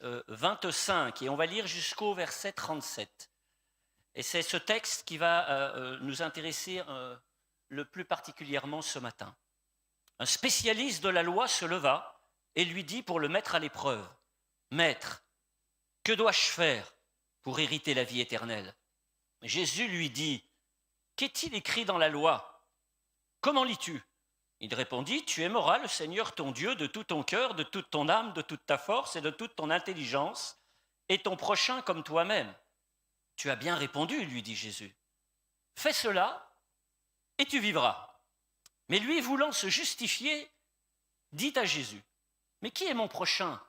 25, et on va lire jusqu'au verset 37. Et c'est ce texte qui va nous intéresser le plus particulièrement ce matin. Un spécialiste de la loi se leva et lui dit pour le mettre à l'épreuve, « Maître, que dois-je faire pour hériter la vie éternelle ?» Jésus lui dit, « Qu'est-il écrit dans la loi ? Comment lis-tu » Il répondit, « Tu aimeras le Seigneur ton Dieu de tout ton cœur, de toute ton âme, de toute ta force et de toute ton intelligence, et ton prochain comme toi-même. » « Tu as bien répondu, lui dit Jésus. Fais cela et tu vivras. » Mais lui, voulant se justifier, dit à Jésus, « Mais qui est mon prochain ?»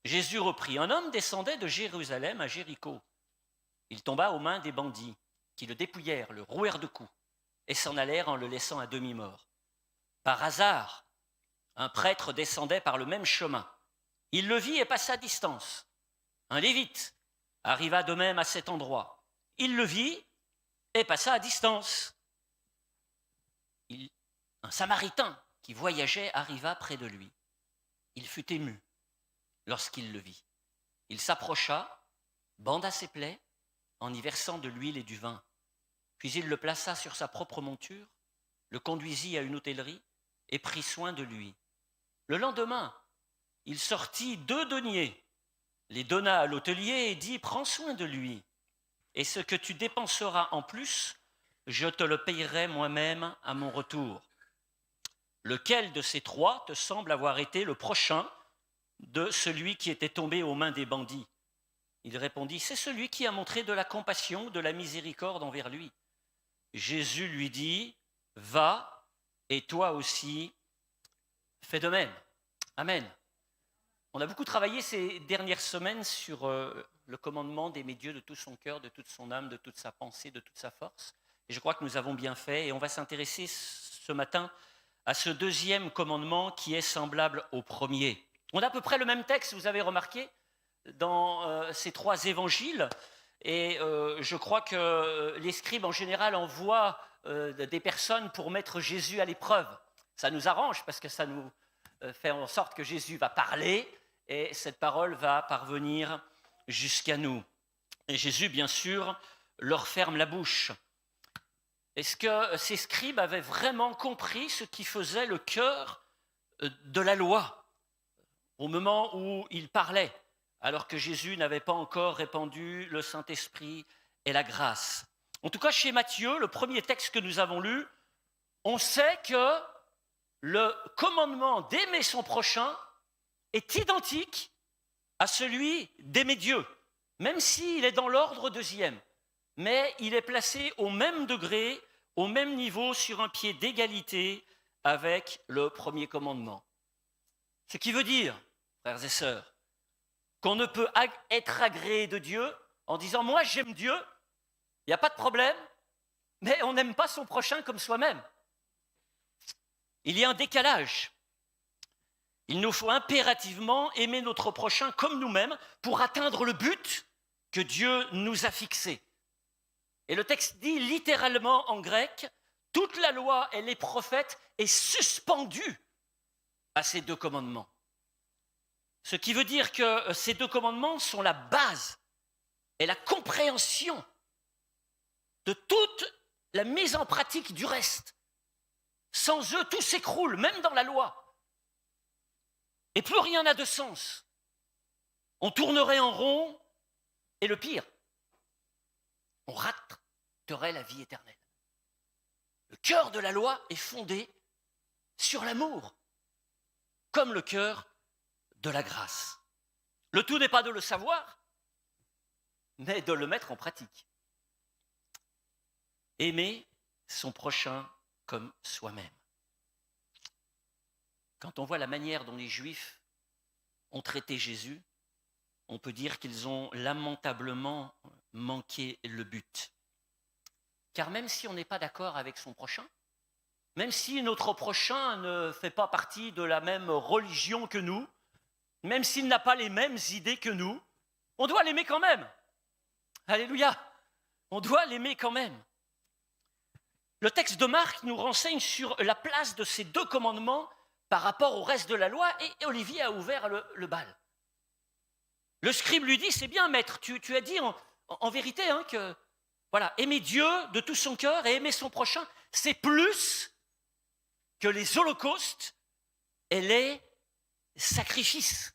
Jésus reprit, « Un homme descendait de Jérusalem à Jéricho. Il tomba aux mains des bandits, qui le dépouillèrent, le rouèrent de coups, et s'en allèrent en le laissant à demi-mort. Par hasard, un prêtre descendait par le même chemin. Il le vit et passa à distance. Un lévite arriva de même à cet endroit. Il le vit et passa à distance. Un Samaritain qui voyageait arriva près de lui. Il fut ému lorsqu'il le vit. Il s'approcha, banda ses plaies en y versant de l'huile et du vin. Puis il le plaça sur sa propre monture, le conduisit à une hôtellerie et prit soin de lui. Le lendemain, il sortit 2 deniers, les donna à l'hôtelier et dit « Prends soin de lui, et ce que tu dépenseras en plus, je te le payerai moi-même à mon retour. » Lequel de ces 3 te semble avoir été le prochain de celui qui était tombé aux mains des bandits ? Il répondit, « C'est celui qui a montré de la compassion, de la miséricorde envers lui. » Jésus lui dit, « Va, et toi aussi, fais de même. » Amen. On a beaucoup travaillé ces dernières semaines sur le commandement d'aimer Dieu de tout son cœur, de toute son âme, de toute sa pensée, de toute sa force. Et je crois que nous avons bien fait. Et on va s'intéresser ce matin à ce deuxième commandement qui est semblable au premier. On a à peu près le même texte, vous avez remarqué, dans ces 3 évangiles. Et je crois que les scribes en général envoient des personnes pour mettre Jésus à l'épreuve. Ça nous arrange parce que ça nous fait en sorte que Jésus va parler et cette parole va parvenir jusqu'à nous. Et Jésus, bien sûr, leur ferme la bouche. Est-ce que ces scribes avaient vraiment compris ce qui faisait le cœur de la loi au moment où ils parlaient, alors que Jésus n'avait pas encore répandu le Saint-Esprit et la grâce? En tout cas, chez Matthieu, le premier texte que nous avons lu, on sait que le commandement d'aimer son prochain est identique à celui d'aimer Dieu, même s'il est dans l'ordre deuxième. Mais il est placé au même degré, au même niveau, sur un pied d'égalité avec le premier commandement. Ce qui veut dire, frères et sœurs, qu'on ne peut être agréé de Dieu en disant « moi j'aime Dieu, il n'y a pas de problème », mais on n'aime pas son prochain comme soi-même. Il y a un décalage. Il nous faut impérativement aimer notre prochain comme nous-mêmes pour atteindre le but que Dieu nous a fixé. Et le texte dit littéralement en grec, toute la loi et les prophètes est suspendue à ces deux commandements. Ce qui veut dire que ces deux commandements sont la base et la compréhension de toute la mise en pratique du reste. Sans eux, tout s'écroule, même dans la loi. Et plus rien n'a de sens. On tournerait en rond, et le pire, on raterait la vie éternelle. Le cœur de la loi est fondé sur l'amour, comme le cœur de la grâce. Le tout n'est pas de le savoir, mais de le mettre en pratique. Aimer son prochain comme soi-même. Quand on voit la manière dont les Juifs ont traité Jésus, on peut dire qu'ils ont lamentablement manqué le but. Car même si on n'est pas d'accord avec son prochain, même si notre prochain ne fait pas partie de la même religion que nous, même s'il n'a pas les mêmes idées que nous, on doit l'aimer quand même. Alléluia! On doit l'aimer quand même. Le texte de Marc nous renseigne sur la place de ces deux commandements par rapport au reste de la loi, et Olivier a ouvert le bal. Le scribe lui dit, c'est bien maître, tu as dit en vérité que voilà, aimer Dieu de tout son cœur et aimer son prochain, c'est plus que les holocaustes et les sacrifices.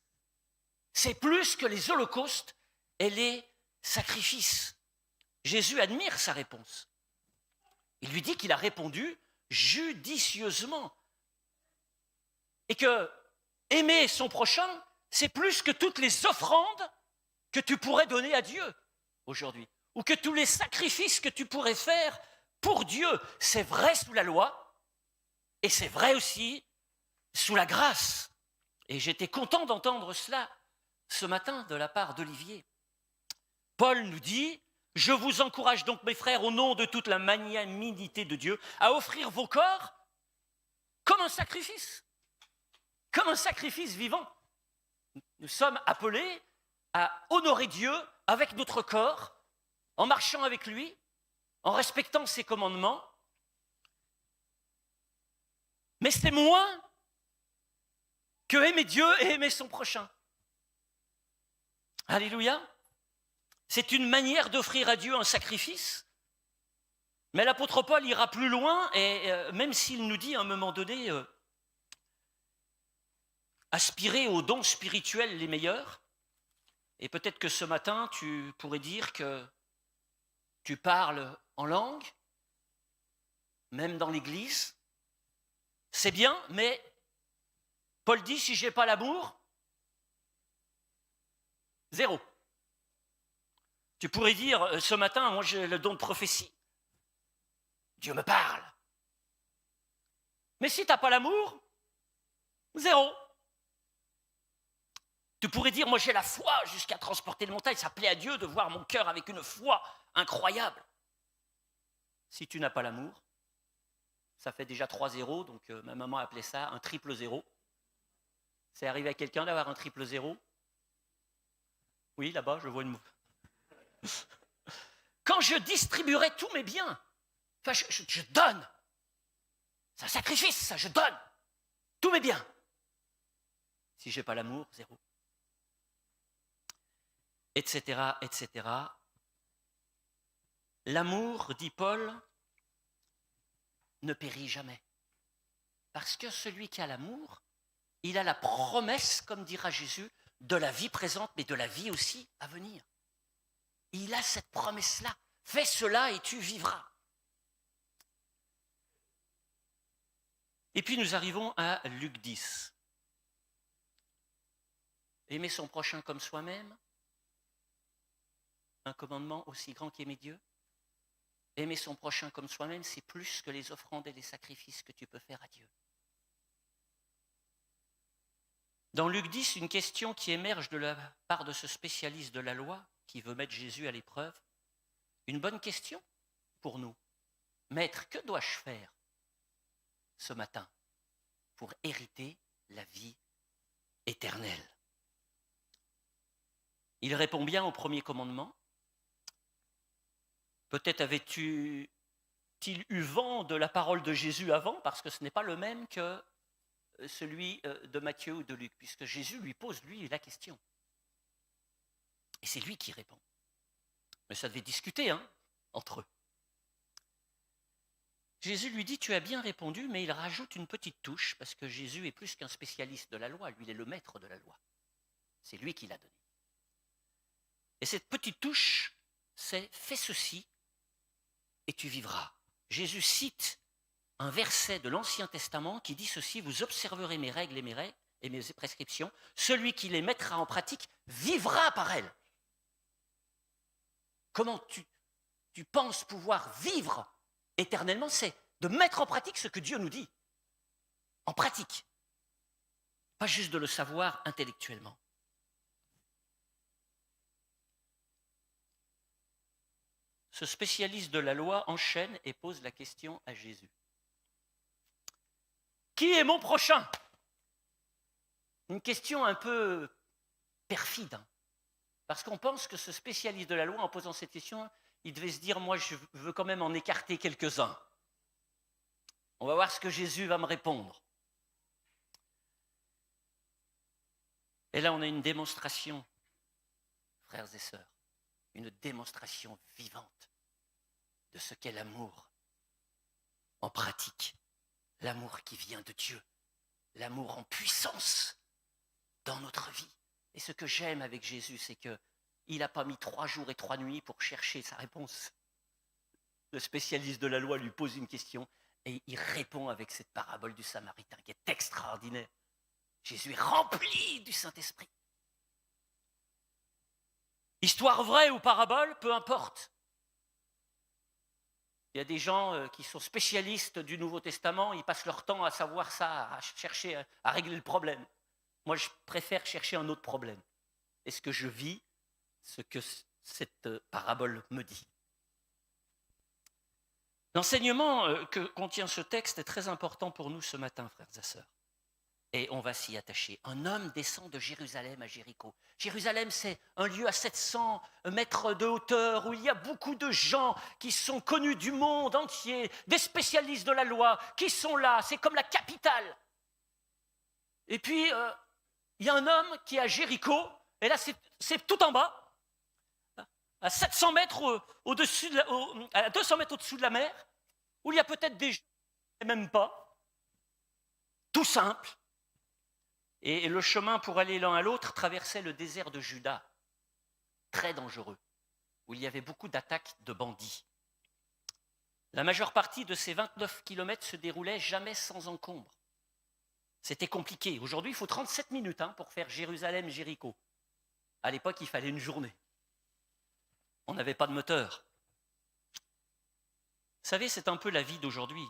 C'est plus que les holocaustes et les sacrifices. Jésus admire sa réponse. Il lui dit qu'il a répondu judicieusement. Et que aimer son prochain, c'est plus que toutes les offrandes que tu pourrais donner à Dieu aujourd'hui, ou que tous les sacrifices que tu pourrais faire pour Dieu. C'est vrai sous la loi, et c'est vrai aussi sous la grâce. Et j'étais content d'entendre cela ce matin de la part d'Olivier. Paul nous dit, je vous encourage donc mes frères au nom de toute la magnanimité de Dieu à offrir vos corps comme un sacrifice vivant. Nous sommes appelés à honorer Dieu avec notre corps, en marchant avec lui, en respectant ses commandements. Mais c'est moins que aimer Dieu et aimer son prochain. Alléluia. C'est une manière d'offrir à Dieu un sacrifice. Mais l'apôtre Paul ira plus loin, et même s'il nous dit à un moment donné, aspirer aux dons spirituels les meilleurs, et peut-être que ce matin, tu pourrais dire que tu parles en langue, même dans l'église. C'est bien, mais Paul dit, si je n'ai pas l'amour, zéro. Tu pourrais dire, ce matin, moi j'ai le don de prophétie. Dieu me parle. Mais si tu n'as pas l'amour, zéro. Tu pourrais dire, moi j'ai la foi jusqu'à transporter les montagnes. Ça plaît à Dieu de voir mon cœur avec une foi incroyable. Si tu n'as pas l'amour, ça fait déjà 3 zéros, donc ma maman appelait ça un triple zéro. C'est arrivé à quelqu'un d'avoir un triple zéro? Oui, là-bas, je vois une... Quand je distribuerai tous mes biens, enfin, je donne. C'est un sacrifice, ça, je donne tous mes biens. Si je n'ai pas l'amour, zéro. Etc., etc. L'amour, dit Paul, ne périt jamais. Parce que celui qui a l'amour, il a la promesse, comme dira Jésus, de la vie présente, mais de la vie aussi à venir. Il a cette promesse-là. Fais cela et tu vivras. Et puis nous arrivons à Luc 10. Aimer son prochain comme soi-même, un commandement aussi grand qu'aimer Dieu. Aimer son prochain comme soi-même, c'est plus que les offrandes et les sacrifices que tu peux faire à Dieu. Dans Luc 10, une question qui émerge de la part de ce spécialiste de la loi qui veut mettre Jésus à l'épreuve. Une bonne question pour nous. Maître, que dois-je faire ce matin pour hériter la vie éternelle? Il répond bien au premier commandement. Peut-être avais-tu eu vent de la parole de Jésus avant, parce que ce n'est pas le même que celui de Matthieu ou de Luc, puisque Jésus lui pose, lui, la question. Et c'est lui qui répond. Mais ça devait discuter, entre eux. Jésus lui dit, tu as bien répondu, mais il rajoute une petite touche, parce que Jésus est plus qu'un spécialiste de la loi, lui, il est le maître de la loi. C'est lui qui l'a donné. Et cette petite touche, c'est « fais ceci et tu vivras ». Jésus cite un verset de l'Ancien Testament qui dit ceci, vous observerez mes règles et mes prescriptions, celui qui les mettra en pratique vivra par elles. Comment tu penses pouvoir vivre éternellement? C'est de mettre en pratique ce que Dieu nous dit. En pratique. Pas juste de le savoir intellectuellement. Ce spécialiste de la loi enchaîne et pose la question à Jésus. Qui est mon prochain? Une question un peu perfide, parce qu'on pense que ce spécialiste de la loi, en posant cette question, il devait se dire, moi je veux quand même en écarter quelques-uns. On va voir ce que Jésus va me répondre. Et là, on a une démonstration, frères et sœurs, une démonstration vivante de ce qu'est l'amour en pratique, l'amour qui vient de Dieu, l'amour en puissance dans notre vie. Et ce que j'aime avec Jésus, c'est qu'il n'a pas mis 3 jours et 3 nuits pour chercher sa réponse. Le spécialiste de la loi lui pose une question et il répond avec cette parabole du Samaritain qui est extraordinaire. Jésus est rempli du Saint-Esprit. Histoire vraie ou parabole, peu importe. Il y a des gens qui sont spécialistes du Nouveau Testament, ils passent leur temps à savoir ça, à chercher à régler le problème. Moi, je préfère chercher un autre problème. Est-ce que je vis ce que cette parabole me dit? L'enseignement que contient ce texte est très important pour nous ce matin, frères et sœurs. Et on va s'y attacher. Un homme descend de Jérusalem à Jéricho. Jérusalem, c'est un lieu à 700 mètres de hauteur où il y a beaucoup de gens qui sont connus du monde entier, des spécialistes de la loi qui sont là. C'est comme la capitale. Et puis, il y a un homme qui est à Jéricho, et là, c'est tout en bas, à 700 mètres à 200 mètres au-dessous de la mer, où il y a peut-être des gens, même pas, tout simple. Et le chemin pour aller l'un à l'autre traversait le désert de Juda, très dangereux, où il y avait beaucoup d'attaques de bandits. La majeure partie de ces 29 kilomètres se déroulait jamais sans encombre. C'était compliqué. Aujourd'hui, il faut 37 minutes pour faire Jérusalem-Jéricho. À l'époque, il fallait une journée. On n'avait pas de moteur. Vous savez, c'est un peu la vie d'aujourd'hui.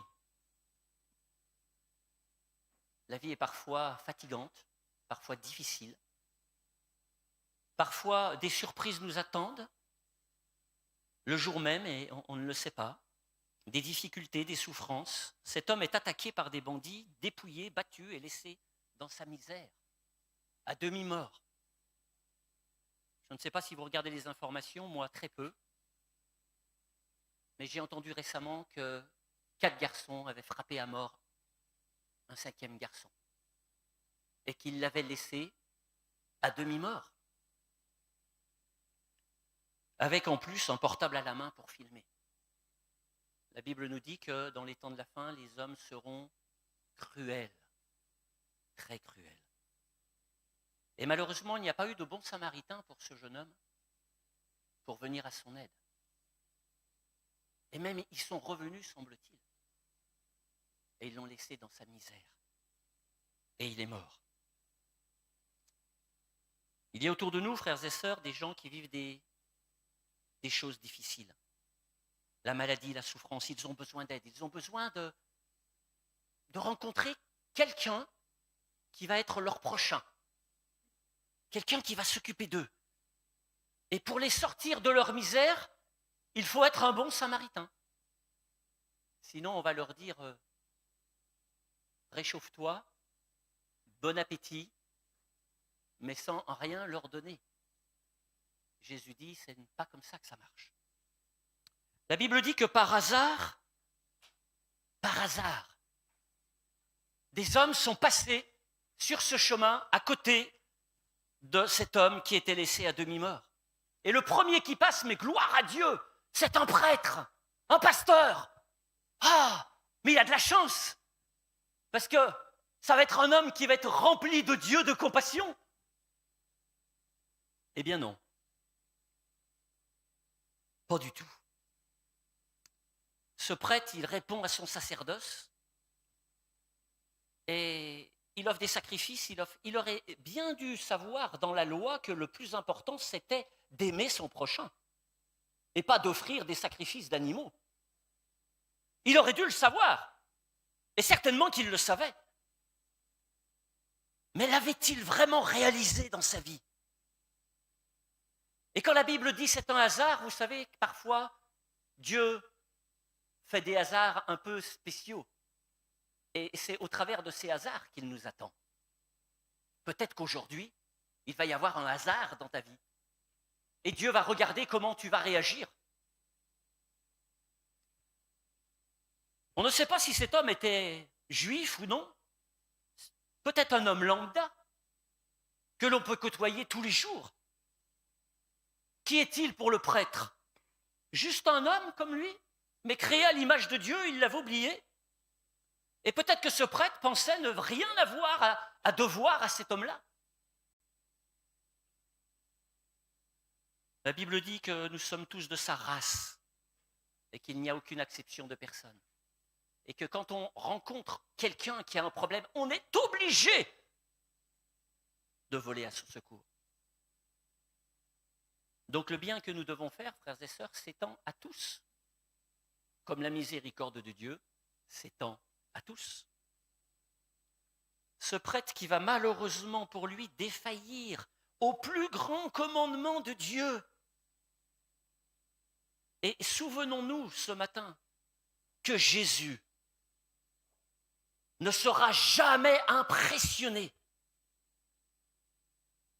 La vie est parfois fatigante, parfois difficile. Parfois, des surprises nous attendent le jour même et on ne le sait pas. Des difficultés, des souffrances. Cet homme est attaqué par des bandits, dépouillé, battu et laissé dans sa misère, à demi-mort. Je ne sais pas si vous regardez les informations, moi très peu. Mais j'ai entendu récemment que 4 garçons avaient frappé à mort un 5e garçon et qu'il l'avait laissé à demi-mort, avec en plus un portable à la main pour filmer. La Bible nous dit que dans les temps de la fin, les hommes seront cruels, très cruels. Et malheureusement, il n'y a pas eu de bon samaritain pour ce jeune homme pour venir à son aide. Et même, ils sont revenus, semble-t-il. Et ils l'ont laissé dans sa misère. Et il est mort. Il y a autour de nous, frères et sœurs, des gens qui vivent des choses difficiles. La maladie, la souffrance, ils ont besoin d'aide. Ils ont besoin de rencontrer quelqu'un qui va être leur prochain. quelqu'un qui va s'occuper d'eux. Et pour les sortir de leur misère, il faut être un bon samaritain. Sinon, on va leur dire réchauffe-toi, bon appétit, mais sans rien leur donner. Jésus dit, c'est pas comme ça que ça marche. La Bible dit que par hasard, des hommes sont passés sur ce chemin à côté de cet homme qui était laissé à demi-mort. Et le premier qui passe, mais gloire à Dieu, c'est un prêtre, un pasteur. Ah, mais il a de la chance, parce que ça va être un homme qui va être rempli de Dieu, de compassion. Eh bien non, pas du tout. Ce prêtre, il répond à son sacerdoce et il offre des sacrifices. Il aurait bien dû savoir dans la loi que le plus important, c'était d'aimer son prochain et pas d'offrir des sacrifices d'animaux. Il aurait dû le savoir, et certainement qu'il le savait. Mais l'avait-il vraiment réalisé dans sa vie? Et quand la Bible dit c'est un hasard, vous savez que parfois Dieu fait des hasards un peu spéciaux. Et c'est au travers de ces hasards qu'il nous attend. Peut-être qu'aujourd'hui, il va y avoir un hasard dans ta vie. Et Dieu va regarder comment tu vas réagir. On ne sait pas si cet homme était juif ou non. Peut-être un homme lambda que l'on peut côtoyer tous les jours. Qui est-il pour le prêtre? Juste un homme comme lui, mais créé à l'image de Dieu, il l'avait oublié. Et peut-être que ce prêtre pensait ne rien avoir à devoir à cet homme-là. La Bible dit que nous sommes tous de sa race et qu'il n'y a aucune exception de personne. Et que quand on rencontre quelqu'un qui a un problème, on est obligé de voler à son secours. Donc le bien que nous devons faire, frères et sœurs, s'étend à tous. Comme la miséricorde de Dieu s'étend à tous. Ce prêtre qui va malheureusement pour lui défaillir au plus grand commandement de Dieu. Et souvenons-nous ce matin que Jésus ne sera jamais impressionné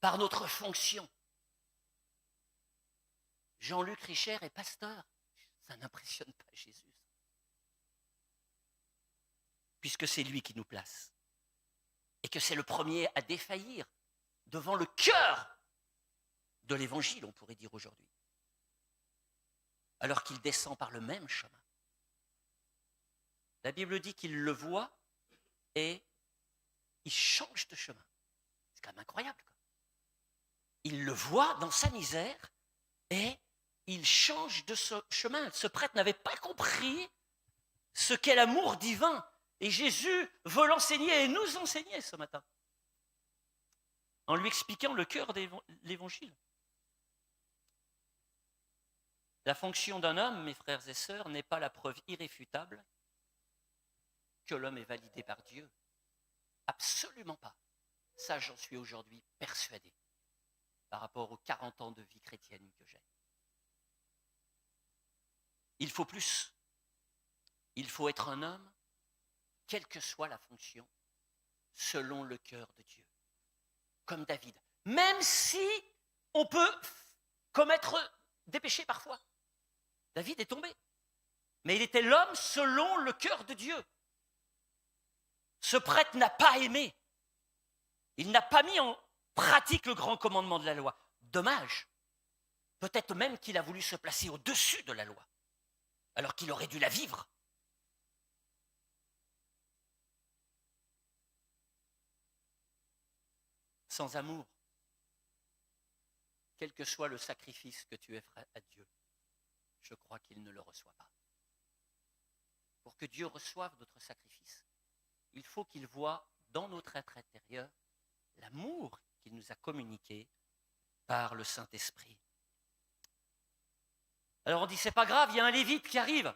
par notre fonction. Jean-Luc Richer est pasteur. Ça n'impressionne pas Jésus. Puisque c'est lui qui nous place. Et que c'est le premier à défaillir devant le cœur de l'Évangile, on pourrait dire aujourd'hui. Alors qu'il descend par le même chemin. La Bible dit qu'il le voit et il change de chemin. C'est quand même incroyable. Quoi. Il le voit dans sa misère et il change de ce chemin. Ce prêtre n'avait pas compris ce qu'est l'amour divin. Et Jésus veut l'enseigner et nous enseigner ce matin. En lui expliquant le cœur de l'Évangile. La fonction d'un homme, mes frères et sœurs, n'est pas la preuve irréfutable que l'homme est validé par Dieu. Absolument pas. Ça, j'en suis aujourd'hui persuadé par rapport aux 40 ans de vie chrétienne que j'ai. Il faut plus. Il faut être un homme, quelle que soit la fonction, selon le cœur de Dieu. Comme David. Même si on peut commettre des péchés parfois. David est tombé. Mais il était l'homme selon le cœur de Dieu. Ce prêtre n'a pas aimé. Il n'a pas mis en pratique le grand commandement de la loi. Dommage. Peut-être même qu'il a voulu se placer au-dessus de la loi, alors qu'il aurait dû la vivre. Sans amour, quel que soit le sacrifice que tu offres à Dieu, je crois qu'il ne le reçoit pas. Pour que Dieu reçoive notre sacrifice, il faut qu'il voie dans notre être intérieur l'amour qu'il nous a communiqué par le Saint-Esprit. Alors on dit, c'est pas grave, il y a un lévite qui arrive.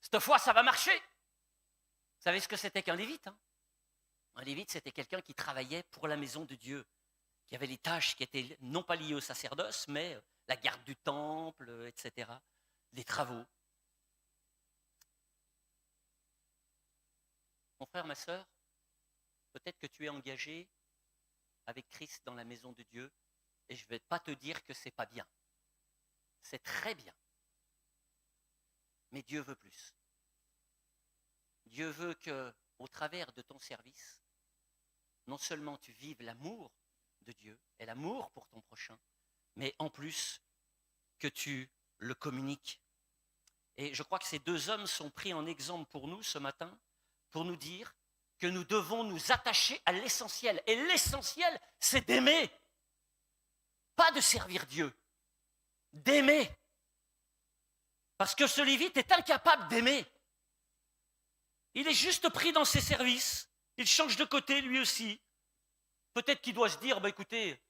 Cette fois, ça va marcher. Vous savez ce que c'était qu'un lévite, hein? Un lévite, c'était quelqu'un qui travaillait pour la maison de Dieu. qui avaient les tâches qui étaient non pas liées au sacerdoce, mais la garde du temple, etc., les travaux. Mon frère, ma sœur, peut-être que tu es engagé avec Christ dans la maison de Dieu, et je ne vais pas te dire que ce n'est pas bien. C'est très bien. Mais Dieu veut plus. Dieu veut que, au travers de ton service, non seulement tu vives l'amour de Dieu et l'amour pour ton prochain, mais en plus que tu le communiques. Et je crois que ces deux hommes sont pris en exemple pour nous ce matin, pour nous dire que nous devons nous attacher à l'essentiel. Et l'essentiel, c'est d'aimer. Pas de servir Dieu, d'aimer. Parce que ce Lévite est incapable d'aimer. Il est juste pris dans ses services. Il change de côté lui aussi. Peut-être qu'il doit se dire, écoutez,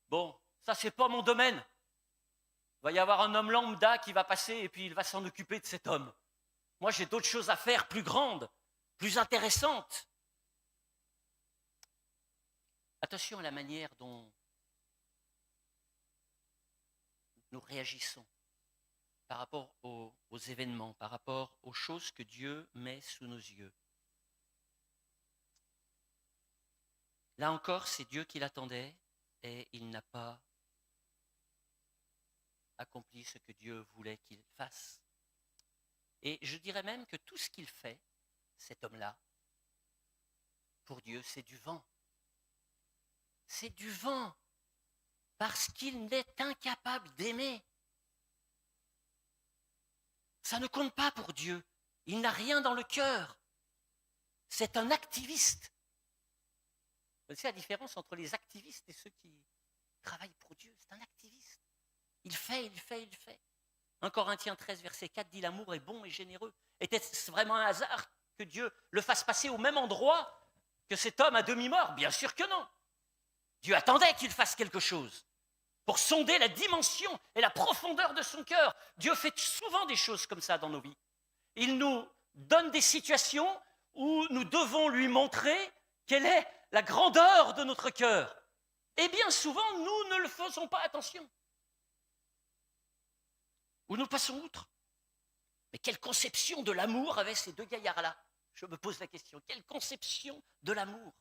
bon, ça c'est pas mon domaine. Il va y avoir un homme lambda qui va passer et puis il va s'en occuper de cet homme. Moi j'ai d'autres choses à faire plus grandes, plus intéressantes. Attention à la manière dont nous réagissons par rapport aux événements, par rapport aux choses que Dieu met sous nos yeux. Là encore, c'est Dieu qui l'attendait et il n'a pas accompli ce que Dieu voulait qu'il fasse. Et je dirais même que tout ce qu'il fait, cet homme-là, pour Dieu, c'est du vent. C'est du vent, parce qu'il n'est incapable d'aimer. Ça ne compte pas pour Dieu. Il n'a rien dans le cœur. C'est un activiste. Vous savez la différence entre les activistes et ceux qui travaillent pour Dieu? C'est un activiste. Il fait, il fait, il fait. 1 Corinthiens 13, verset 4 dit « L'amour est bon et généreux ». Était-ce vraiment un hasard que Dieu le fasse passer au même endroit que cet homme à demi-mort? Bien sûr que non. Dieu attendait qu'il fasse quelque chose pour sonder la dimension et la profondeur de son cœur. Dieu fait souvent des choses comme ça dans nos vies. Il nous donne des situations où nous devons lui montrer quelle est la grandeur de notre cœur. Et bien souvent, nous ne le faisons pas attention. Ou nous passons outre. Mais quelle conception de l'amour avaient ces deux gaillards-là? Je me pose la question. Quelle conception de l'amour?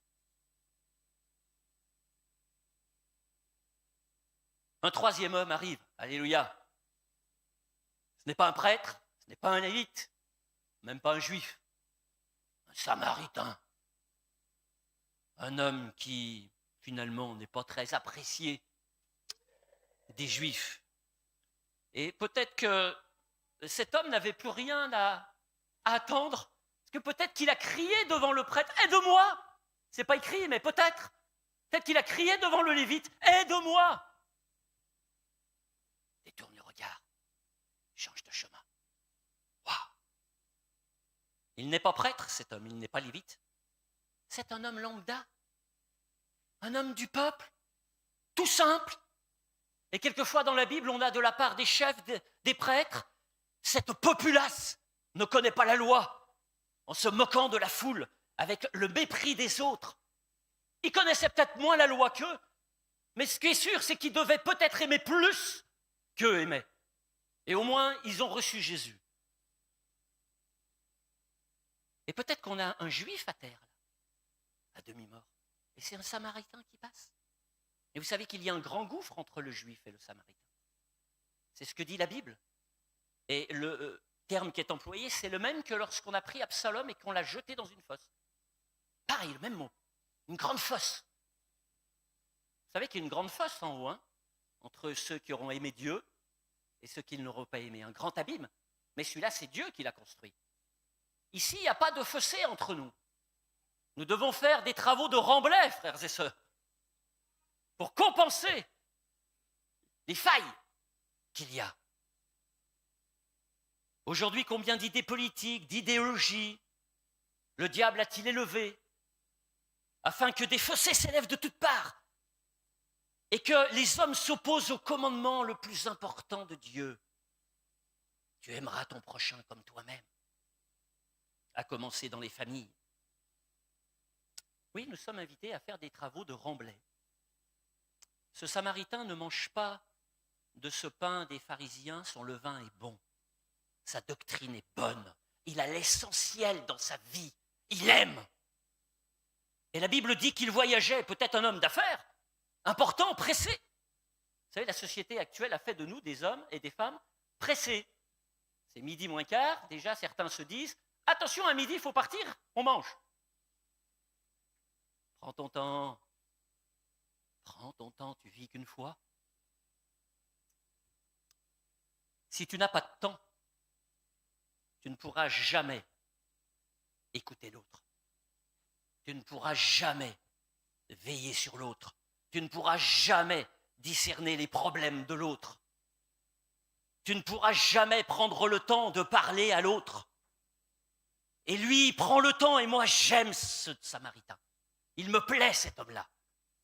Un troisième homme arrive. Alléluia. Ce n'est pas un prêtre, ce n'est pas un lévite, même pas un juif. Un samaritain. Un homme qui, finalement, n'est pas très apprécié des juifs. Et peut-être que cet homme n'avait plus rien à attendre, parce que peut-être qu'il a crié devant le prêtre, « Aide-moi » C'est pas écrit, mais peut-être. Peut-être qu'il a crié devant le lévite, « Aide-moi » Détourne le regard, change de chemin. Waouh! Il n'est pas prêtre, cet homme, il n'est pas lévite. C'est un homme lambda, un homme du peuple, tout simple. Et quelquefois dans la Bible, on a de la part des chefs, des prêtres, cette populace ne connaît pas la loi, en se moquant de la foule, avec le mépris des autres. Ils connaissaient peut-être moins la loi qu'eux, mais ce qui est sûr, c'est qu'ils devaient peut-être aimer plus qu'eux aimaient. Et au moins, ils ont reçu Jésus. Et peut-être qu'on a un juif à terre, là, à demi-mort, et c'est un samaritain qui passe. Et vous savez qu'il y a un grand gouffre entre le juif et le samaritain. C'est ce que dit la Bible. Et le terme qui est employé, c'est le même que lorsqu'on a pris Absalom et qu'on l'a jeté dans une fosse. Pareil, le même mot. Une grande fosse. Vous savez qu'il y a une grande fosse en haut, hein, entre ceux qui auront aimé Dieu et ceux qui ne l'auront pas aimé. Un grand abîme. Mais celui-là, c'est Dieu qui l'a construit. Ici, il n'y a pas de fossé entre nous. Nous devons faire des travaux de remblai, frères et sœurs, pour compenser les failles qu'il y a. Aujourd'hui, combien d'idées politiques, d'idéologies le diable a-t-il élevé afin que des fossés s'élèvent de toutes parts et que les hommes s'opposent au commandement le plus important de Dieu. Tu aimeras ton prochain comme toi-même, à commencer dans les familles. Oui, nous sommes invités à faire des travaux de remblai. Ce Samaritain ne mange pas de ce pain des pharisiens, son levain est bon, sa doctrine est bonne, il a l'essentiel dans sa vie, il aime. Et la Bible dit qu'il voyageait, peut-être un homme d'affaires, important, pressé. Vous savez, la société actuelle a fait de nous des hommes et des femmes pressés. C'est midi moins quart, déjà certains se disent « Attention, à midi, il faut partir, on mange ». Prends ton temps, tu vis qu'une fois. Si tu n'as pas de temps, tu ne pourras jamais écouter l'autre. Tu ne pourras jamais veiller sur l'autre. Tu ne pourras jamais discerner les problèmes de l'autre. Tu ne pourras jamais prendre le temps de parler à l'autre. Et lui, il prend le temps, et moi, j'aime ce Samaritain. Il me plaît, cet homme-là.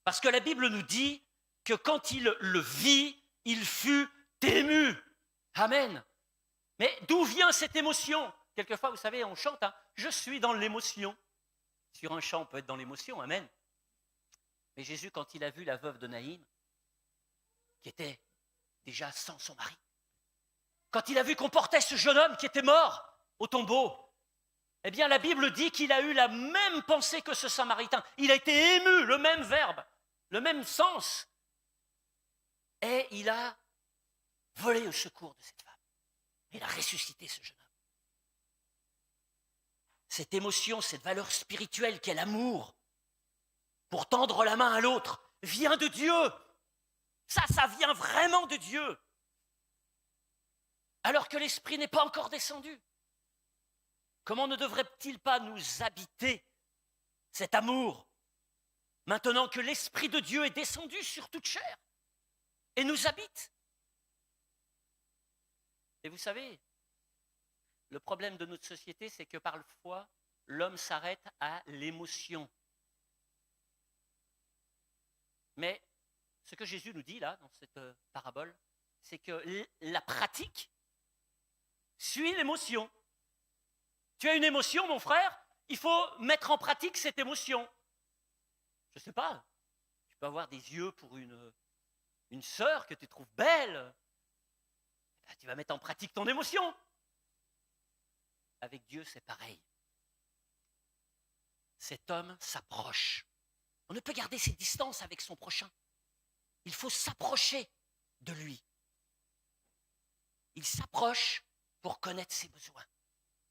Parce que la Bible nous dit que quand il le vit, il fut ému. Amen. Mais d'où vient cette émotion? Quelquefois, vous savez, on chante, hein, « Je suis dans l'émotion ». Sur un chant, on peut être dans l'émotion, amen. Mais Jésus, quand il a vu la veuve de Naïm, qui était déjà sans son mari, quand il a vu qu'on portait ce jeune homme qui était mort au tombeau, eh bien, la Bible dit qu'il a eu la même pensée que ce Samaritain. Il a été ému, le même verbe, le même sens. Et il a volé au secours de cette femme. Il a ressuscité ce jeune homme. Cette émotion, cette valeur spirituelle qu'est l'amour, pour tendre la main à l'autre, vient de Dieu. Ça vient vraiment de Dieu. Alors que l'Esprit n'est pas encore descendu. Comment ne devrait-il pas nous habiter cet amour, maintenant que l'Esprit de Dieu est descendu sur toute chair et nous habite? Et vous savez, le problème de notre société, c'est que parfois, l'homme s'arrête à l'émotion. Mais ce que Jésus nous dit là, dans cette parabole, c'est que la pratique suit l'émotion. Tu as une émotion, mon frère, il faut mettre en pratique cette émotion. Je ne sais pas, tu peux avoir des yeux pour une sœur que tu trouves belle. Tu vas mettre en pratique ton émotion. Avec Dieu, c'est pareil. Cet homme s'approche. On ne peut garder ses distances avec son prochain. Il faut s'approcher de lui. Il s'approche pour connaître ses besoins.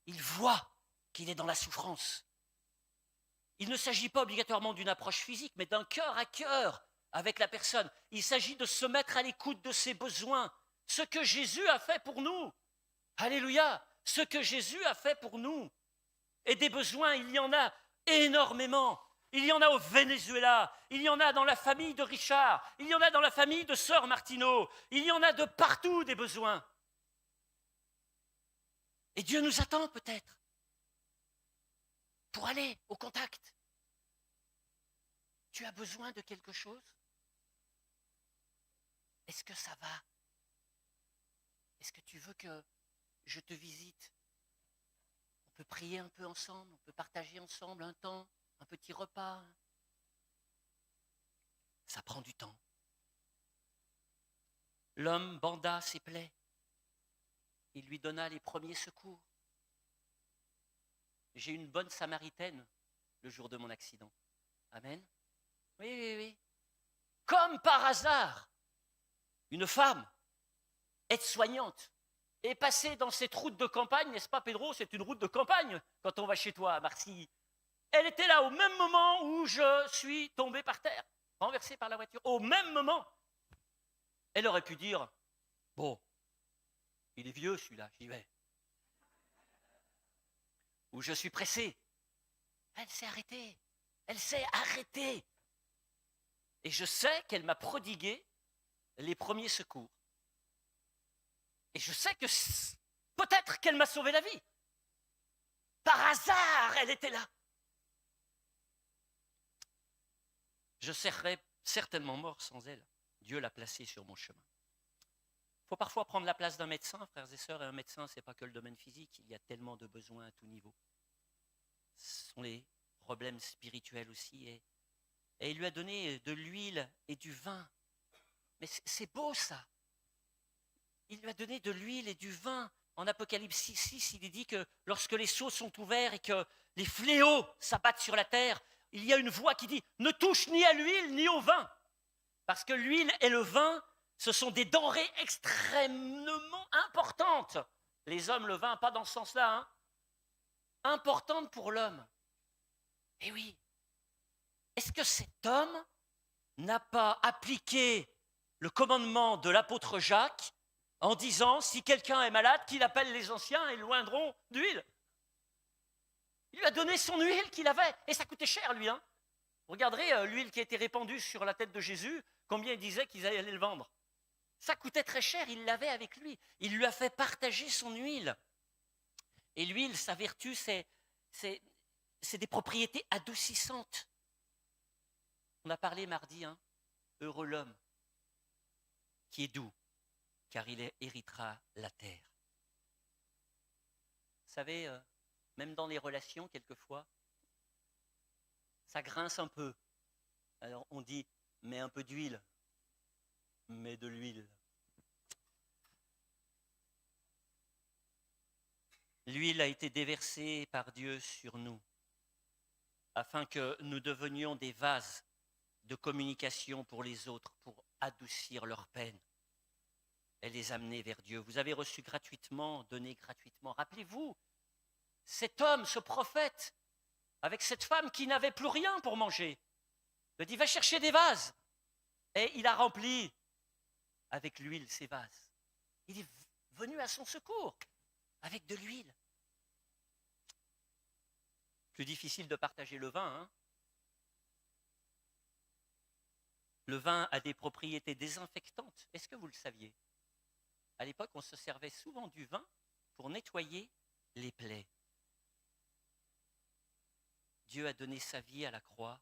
Il voit qu'il est dans la souffrance. Il ne s'agit pas obligatoirement d'une approche physique, mais d'un cœur à cœur avec la personne. Il s'agit de se mettre à l'écoute de ses besoins. Ce que Jésus a fait pour nous. Alléluia! Ce que Jésus a fait pour nous. Et des besoins, il y en a énormément. Il y en a au Venezuela, il y en a dans la famille de Richard, il y en a dans la famille de Sœur Martineau, il y en a de partout des besoins. Et Dieu nous attend peut-être pour aller au contact. Tu as besoin de quelque chose? Est-ce que ça va? Est-ce que tu veux que je te visite? On peut prier un peu ensemble, on peut partager ensemble un temps, un petit repas. Ça prend du temps. L'homme banda ses plaies. Il lui donna les premiers secours. J'ai une bonne Samaritaine le jour de mon accident. Amen. Oui, oui, oui. Comme par hasard, une femme, aide-soignante, est passée dans cette route de campagne, n'est-ce pas Pedro? C'est une route de campagne quand on va chez toi à Marcilly. Elle était là au même moment où je suis tombé par terre, renversé par la voiture. Au même moment, elle aurait pu dire, bon, il est vieux celui-là, j'y vais. Ou je suis pressé. Elle s'est arrêtée. Elle s'est arrêtée. Et je sais qu'elle m'a prodigué les premiers secours. Et je sais que peut-être qu'elle m'a sauvé la vie. Par hasard, elle était là. Je serais certainement mort sans elle. Dieu l'a placée sur mon chemin. Il faut parfois prendre la place d'un médecin, frères et sœurs, et un médecin, ce n'est pas que le domaine physique, il y a tellement de besoins à tout niveau. Ce sont les problèmes spirituels aussi. Et il lui a donné de l'huile et du vin Mais c'est beau ça. Il lui a donné de l'huile et du vin. En Apocalypse 6, il est dit que lorsque les seaux sont ouverts et que les fléaux s'abattent sur la terre, il y a une voix qui dit « Ne touche ni à l'huile ni au vin ». Parce que l'huile et le vin, ce sont des denrées extrêmement importantes. Les hommes, le vin, pas dans ce sens-là, hein. Importantes pour l'homme. Eh oui. Est-ce que cet homme n'a pas appliqué le commandement de l'apôtre Jacques en disant, si quelqu'un est malade, qu'il appelle les anciens et loindront d'huile? Il lui a donné son huile qu'il avait, et ça coûtait cher, lui. Hein. Vous regarderez l'huile qui a été répandue sur la tête de Jésus, combien il disait qu'ils allaient le vendre. Ça coûtait très cher, il l'avait avec lui. Il lui a fait partager son huile. Et l'huile, sa vertu, c'est des propriétés adoucissantes. On a parlé mardi, hein, heureux l'homme qui est doux, car il héritera la terre. Vous savez, même dans les relations, quelquefois, ça grince un peu. Alors on dit, mets un peu d'huile, mets de l'huile. L'huile a été déversée par Dieu sur nous, afin que nous devenions des vases de communication pour les autres, pour adoucir leur peine et les amener vers Dieu. Vous avez reçu gratuitement, donné gratuitement. Rappelez-vous, cet homme, ce prophète, avec cette femme qui n'avait plus rien pour manger, lui dit, va chercher des vases. Et il a rempli avec l'huile ces vases. Il est venu à son secours avec de l'huile. Plus difficile de partager le vin, hein? Le vin a des propriétés désinfectantes. Est-ce que vous le saviez? À l'époque, on se servait souvent du vin pour nettoyer les plaies. Dieu a donné sa vie à la croix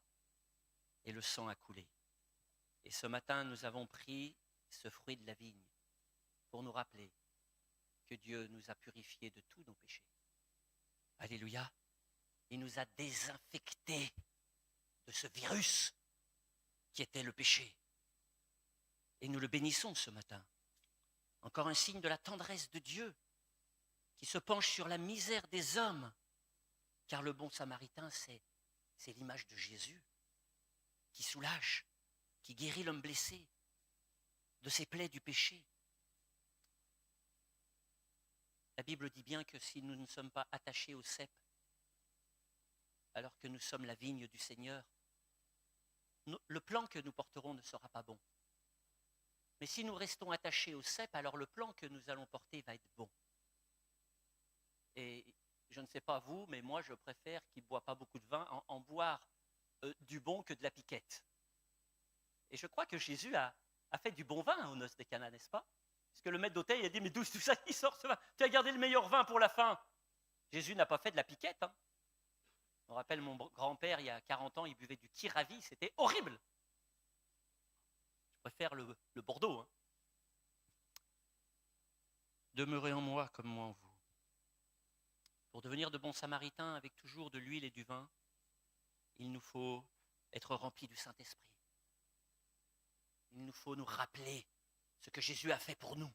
et le sang a coulé. Et ce matin, nous avons pris ce fruit de la vigne pour nous rappeler que Dieu nous a purifiés de tous nos péchés. Alléluia. Il nous a désinfectés de ce virus qui était le péché. Et nous le bénissons ce matin. Encore un signe de la tendresse de Dieu qui se penche sur la misère des hommes. Car le bon samaritain, c'est l'image de Jésus qui soulage, qui guérit l'homme blessé de ses plaies du péché. La Bible dit bien que si nous ne sommes pas attachés au cep, alors que nous sommes la vigne du Seigneur, le plan que nous porterons ne sera pas bon. Mais si nous restons attachés au cep, alors le plan que nous allons porter va être bon. Et je ne sais pas vous, mais moi je préfère qu'il ne boit pas beaucoup de vin en boire du bon que de la piquette. Et je crois que Jésus a fait du bon vin aux noces de Cana, n'est-ce pas? Parce que le maître d'hôtel il a dit, mais d'où tout ça qui sort ce vin? Tu as gardé le meilleur vin pour la fin. Jésus n'a pas fait de la piquette. Hein. Je me rappelle mon grand-père, il y a 40 ans, il buvait du Kiravi, c'était horrible. Je préfère le Bordeaux. Hein. Demeurez en moi comme moi en vous. Pour devenir de bons samaritains avec toujours de l'huile et du vin, il nous faut être remplis du Saint-Esprit. Il nous faut nous rappeler ce que Jésus a fait pour nous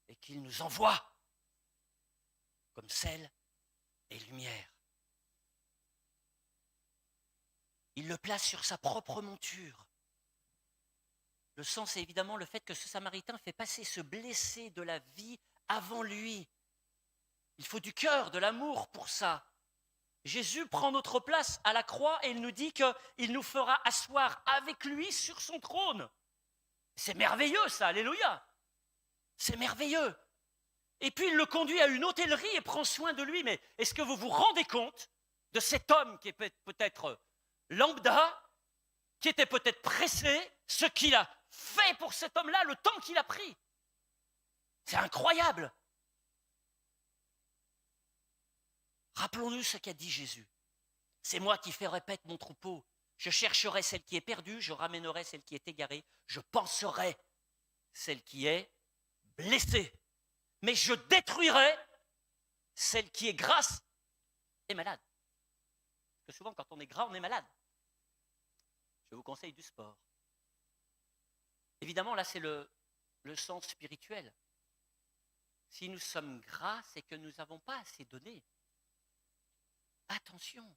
et qu'il nous envoie comme sel et lumière. Il le place sur sa propre monture. Le sens, c'est évidemment le fait que ce Samaritain fait passer ce blessé de la vie avant lui. Il faut du cœur, de l'amour pour ça. Jésus prend notre place à la croix et il nous dit qu'il nous fera asseoir avec lui sur son trône. C'est merveilleux ça, alléluia. C'est merveilleux. Et puis il le conduit à une hôtellerie et prend soin de lui. Mais est-ce que vous vous rendez compte de cet homme qui est peut-être lambda, qui était peut-être pressé, ce qu'il a fait pour cet homme-là, le temps qu'il a pris? C'est incroyable. Rappelons-nous ce qu'a dit Jésus. C'est moi qui ferai paître mon troupeau. Je chercherai celle qui est perdue, je ramènerai celle qui est égarée, je panserai celle qui est blessée. Mais je détruirai celle qui est grasse et malade. Parce que souvent, quand on est gras, on est malade. Je vous conseille du sport. Évidemment, là, c'est le sens spirituel. Si nous sommes gras, c'est que nous n'avons pas assez donné. Attention,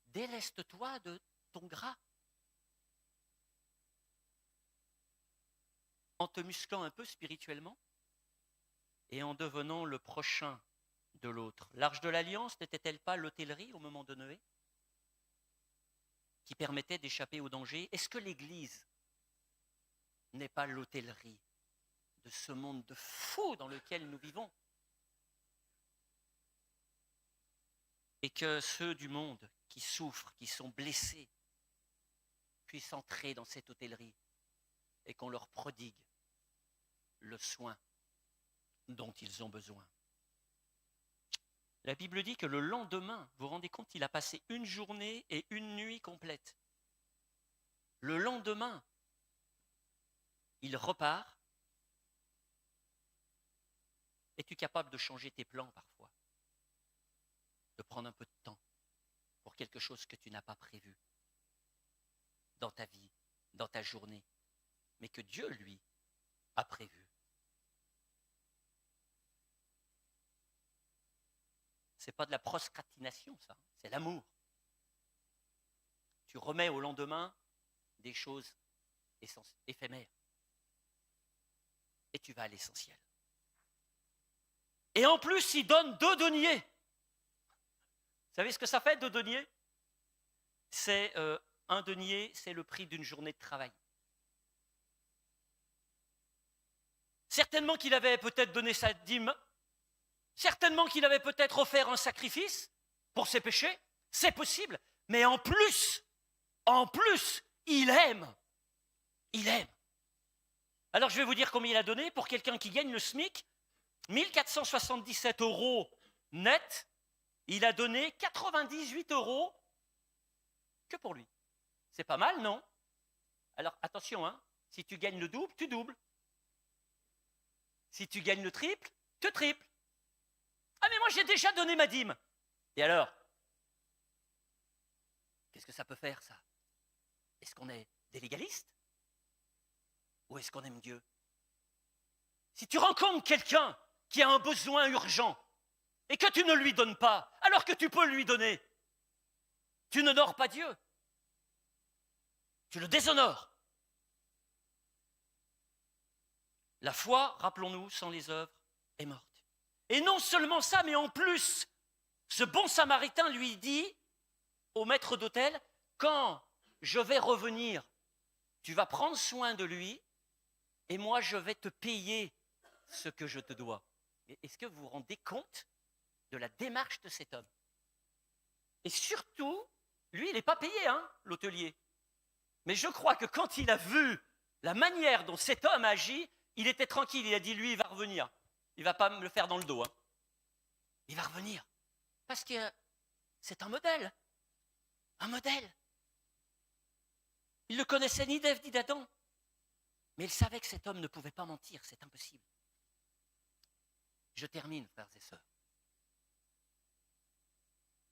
déleste-toi de ton gras. En te musclant un peu spirituellement et en devenant le prochain de l'autre. L'Arche de l'Alliance n'était-elle pas l'hôtellerie au moment de Noé qui permettait d'échapper au danger? Est-ce que l'Église n'est pas l'hôtellerie de ce monde de fous dans lequel nous vivons? Et que ceux du monde qui souffrent, qui sont blessés, puissent entrer dans cette hôtellerie et qu'on leur prodigue le soin dont ils ont besoin. La Bible dit que le lendemain, vous vous rendez compte, il a passé une journée et une nuit complète. Le lendemain, il repart. Es-tu capable de changer tes plans parfois? De prendre un peu de temps pour quelque chose que tu n'as pas prévu dans ta vie, dans ta journée, mais que Dieu, lui, a prévu. Ce n'est pas de la procrastination, ça, c'est l'amour. Tu remets au lendemain des choses éphémères. Et tu vas à l'essentiel. Et en plus, il donne 2 deniers. Vous savez ce que ça fait, 2 deniers? C'est 1 denier, c'est le prix d'une journée de travail. Certainement qu'il avait peut-être donné sa dîme. Certainement qu'il avait peut-être offert un sacrifice pour ses péchés. C'est possible. Mais en plus, il aime. Il aime. Alors je vais vous dire combien il a donné pour quelqu'un qui gagne le SMIC. 1477 € net. Il a donné 98 € que pour lui. C'est pas mal, non? Alors attention, hein, si tu gagnes le double, tu doubles. Si tu gagnes le triple, tu triples. Ah mais moi j'ai déjà donné ma dîme. Et alors? Qu'est-ce que ça peut faire, ça? Est-ce qu'on est des légalistes? Ou est-ce qu'on aime Dieu? Si tu rencontres quelqu'un qui a un besoin urgent et que tu ne lui donnes pas, alors que tu peux lui donner, tu n'honores pas Dieu. Tu le déshonores. La foi, rappelons-nous, sans les œuvres, est morte. Et non seulement ça, mais en plus, ce bon samaritain lui dit au maître d'hôtel, quand je vais revenir, tu vas prendre soin de lui et moi je vais te payer ce que je te dois. Est-ce que vous vous rendez compte de la démarche de cet homme? Et surtout, lui, il n'est pas payé, hein, l'hôtelier. Mais je crois que quand il a vu la manière dont cet homme agit, il était tranquille. Il a dit, lui, il va revenir. Il ne va pas me le faire dans le dos. Hein. Il va revenir. Parce que c'est un modèle. Un modèle. Il ne le connaissait ni d'Ève ni d'Adam. Mais il savait que cet homme ne pouvait pas mentir. C'est impossible. Je termine, frères et sœurs.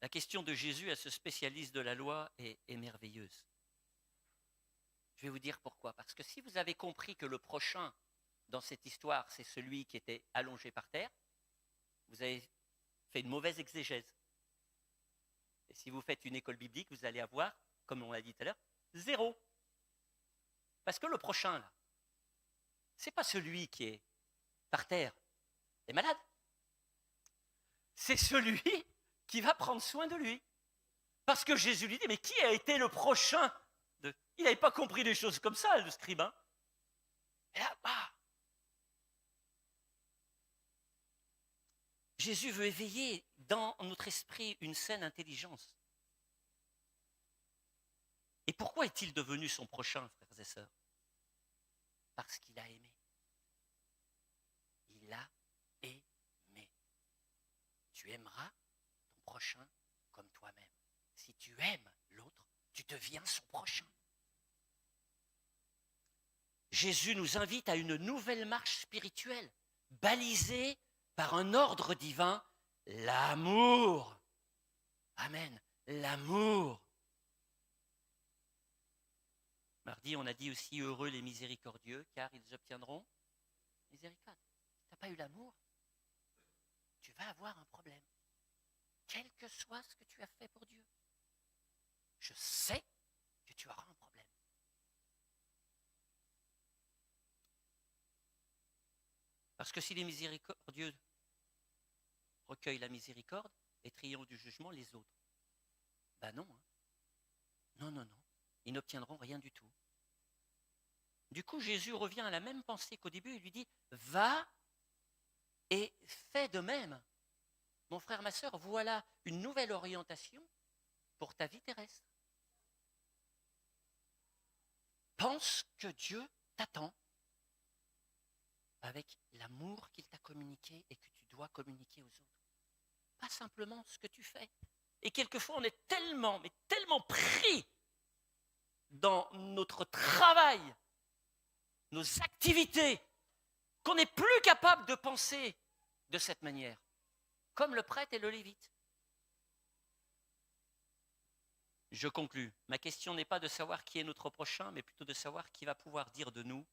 La question de Jésus à ce spécialiste de la loi est merveilleuse. Je vais vous dire pourquoi. Parce que si vous avez compris que le prochain dans cette histoire, c'est celui qui était allongé par terre, vous avez fait une mauvaise exégèse. Et si vous faites une école biblique, vous allez avoir, comme on l'a dit tout à l'heure, 0. Parce que le prochain, là, c'est pas celui qui est par terre, est malade. C'est celui qui va prendre soin de lui. Parce que Jésus lui dit, mais qui a été le prochain de... Il n'avait pas compris les choses comme ça, le scribe. Hein. Et là, bah, Jésus veut éveiller dans notre esprit une saine intelligence. Et pourquoi est-il devenu son prochain, frères et sœurs? Parce qu'il a aimé. Il a aimé. Tu aimeras ton prochain comme toi-même. Si tu aimes l'autre, tu deviens son prochain. Jésus nous invite à une nouvelle marche spirituelle, balisée par un ordre divin, l'amour. Amen, l'amour. Mardi, on a dit aussi heureux les miséricordieux, car ils obtiendront miséricorde. Si tu n'as pas eu l'amour, tu vas avoir un problème. Quel que soit ce que tu as fait pour Dieu. Je sais que tu auras un problème. Parce que si les miséricordieux recueillent la miséricorde et triomphent du jugement, les autres, ben non. Hein. Non, non, non. Ils n'obtiendront rien du tout. Du coup, Jésus revient à la même pensée qu'au début. Il lui dit, va et fais de même. Mon frère, ma sœur, voilà une nouvelle orientation pour ta vie terrestre. Pense que Dieu t'attend avec l'amour qu'il t'a communiqué et que tu dois communiquer aux autres. Pas simplement ce que tu fais. Et quelquefois, on est tellement, mais tellement pris dans notre travail, nos activités, qu'on n'est plus capable de penser de cette manière, comme le prêtre et le lévite. Je conclus. Ma question n'est pas de savoir qui est notre prochain, mais plutôt de savoir qui va pouvoir dire de nous,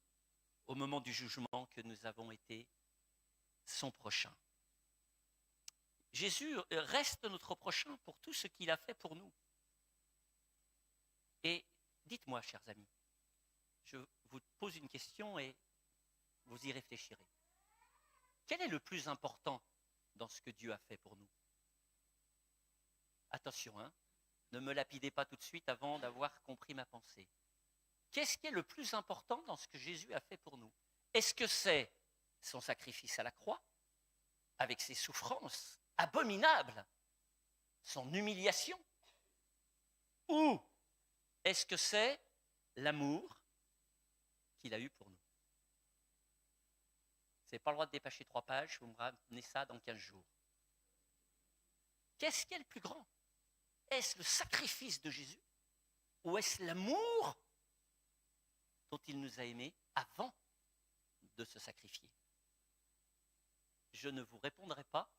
au moment du jugement, que nous avons été son prochain. Jésus reste notre prochain pour tout ce qu'il a fait pour nous. Et dites-moi, chers amis, je vous pose une question et vous y réfléchirez. Quel est le plus important dans ce que Dieu a fait pour nous? Attention, hein, ne me lapidez pas tout de suite avant d'avoir compris ma pensée. Qu'est-ce qui est le plus important dans ce que Jésus a fait pour nous? Est-ce que c'est son sacrifice à la croix, avec ses souffrances abominables, son humiliation? Ou est-ce que c'est l'amour qu'il a eu pour nous? Vous n'avez pas le droit de dépêcher 3 pages, vous me ramenez ça dans 15 jours. Qu'est-ce qui est le plus grand? Est-ce le sacrifice de Jésus? Ou est-ce l'amour dont il nous a aimés avant de se sacrifier? Je ne vous répondrai pas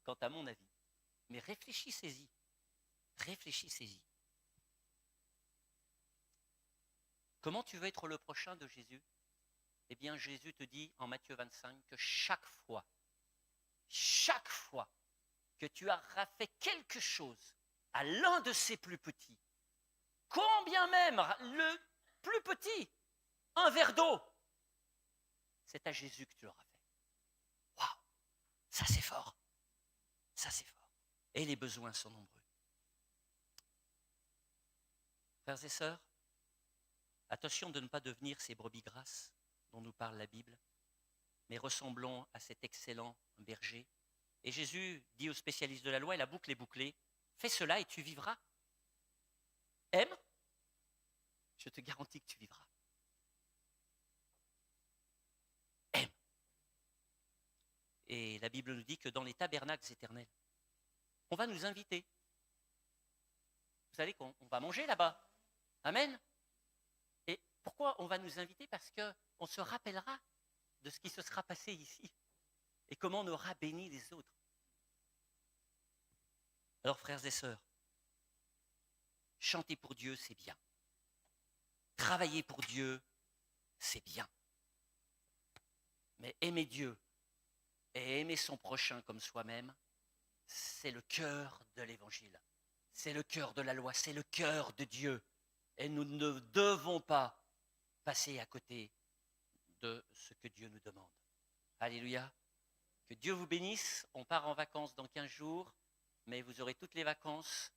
quant à mon avis, mais réfléchissez-y. Réfléchissez-y. Comment tu veux être le prochain de Jésus? Eh bien, Jésus te dit en Matthieu 25 que chaque fois que tu auras fait quelque chose à l'un de ses plus petits, combien même le plus petit, un verre d'eau, c'est à Jésus que tu l'auras fait. Waouh, ça c'est fort. Ça c'est fort. Et les besoins sont nombreux. Frères et sœurs, attention de ne pas devenir ces brebis grasses dont nous parle la Bible, mais ressemblons à cet excellent berger. Et Jésus dit aux spécialistes de la loi, et la boucle est bouclée, fais cela et tu vivras. Aime, je te garantis que tu vivras. Aime. Et la Bible nous dit que dans les tabernacles éternels, on va nous inviter. Vous savez qu'on va manger là-bas. Amen. Et pourquoi on va nous inviter? Parce qu'on se rappellera de ce qui se sera passé ici et comment on aura béni les autres. Alors, frères et sœurs, chanter pour Dieu, c'est bien. Travailler pour Dieu, c'est bien. Mais aimer Dieu et aimer son prochain comme soi-même, c'est le cœur de l'Évangile. C'est le cœur de la loi, c'est le cœur de Dieu. Et nous ne devons pas passer à côté de ce que Dieu nous demande. Alléluia. Que Dieu vous bénisse. On part en vacances dans 15 jours, mais vous aurez toutes les vacances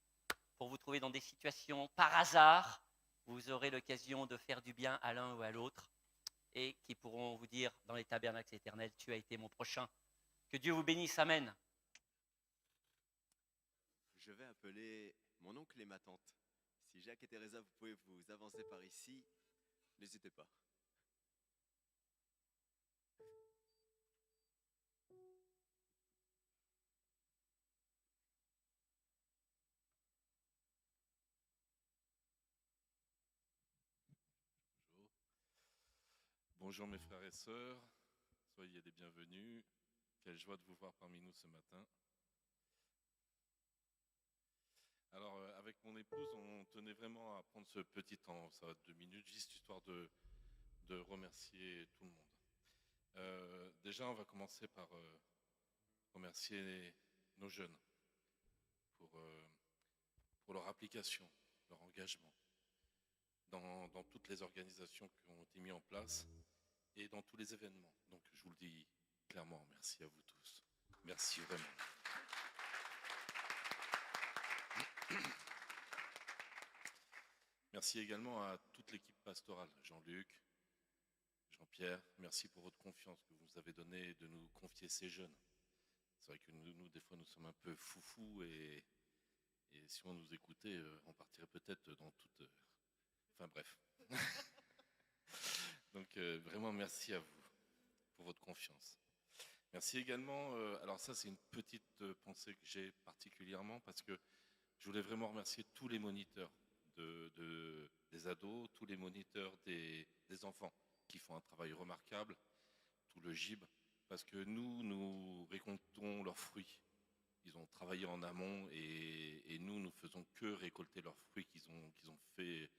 pour vous trouver dans des situations par hasard. Vous aurez l'occasion de faire du bien à l'un ou à l'autre et qui pourront vous dire dans les tabernacles éternels, tu as été mon prochain. Que Dieu vous bénisse. Amen. Je vais appeler mon oncle et ma tante. Si Jacques et Teresa, vous pouvez vous avancer par ici, n'hésitez pas. Bonjour. Bonjour mes frères et sœurs, soyez les bienvenus. Quelle joie de vous voir parmi nous ce matin. Alors, avec mon épouse, on tenait vraiment à prendre ce petit temps, ça va 2 minutes, juste histoire de remercier tout le monde. Déjà, on va commencer par remercier nos jeunes pour leur application, leur engagement dans toutes les organisations qui ont été mises en place et dans tous les événements. Donc, je vous le dis clairement, merci à vous tous. Merci vraiment. Merci également à toute l'équipe pastorale, Jean-Luc, Jean-Pierre, merci pour votre confiance que vous nous avez donnée de nous confier ces jeunes. C'est vrai que nous, des fois, nous sommes un peu foufous et si on nous écoutait, on partirait peut-être dans toute... Enfin bref. Donc vraiment merci à vous pour votre confiance. Merci également, alors ça c'est une petite pensée que j'ai particulièrement parce que je voulais vraiment remercier tous les moniteurs des ados, tous les moniteurs des enfants qui font un travail remarquable, tout le GIB, parce que nous récoltons leurs fruits. Ils ont travaillé en amont et nous ne faisons que récolter leurs fruits qu'ils ont fait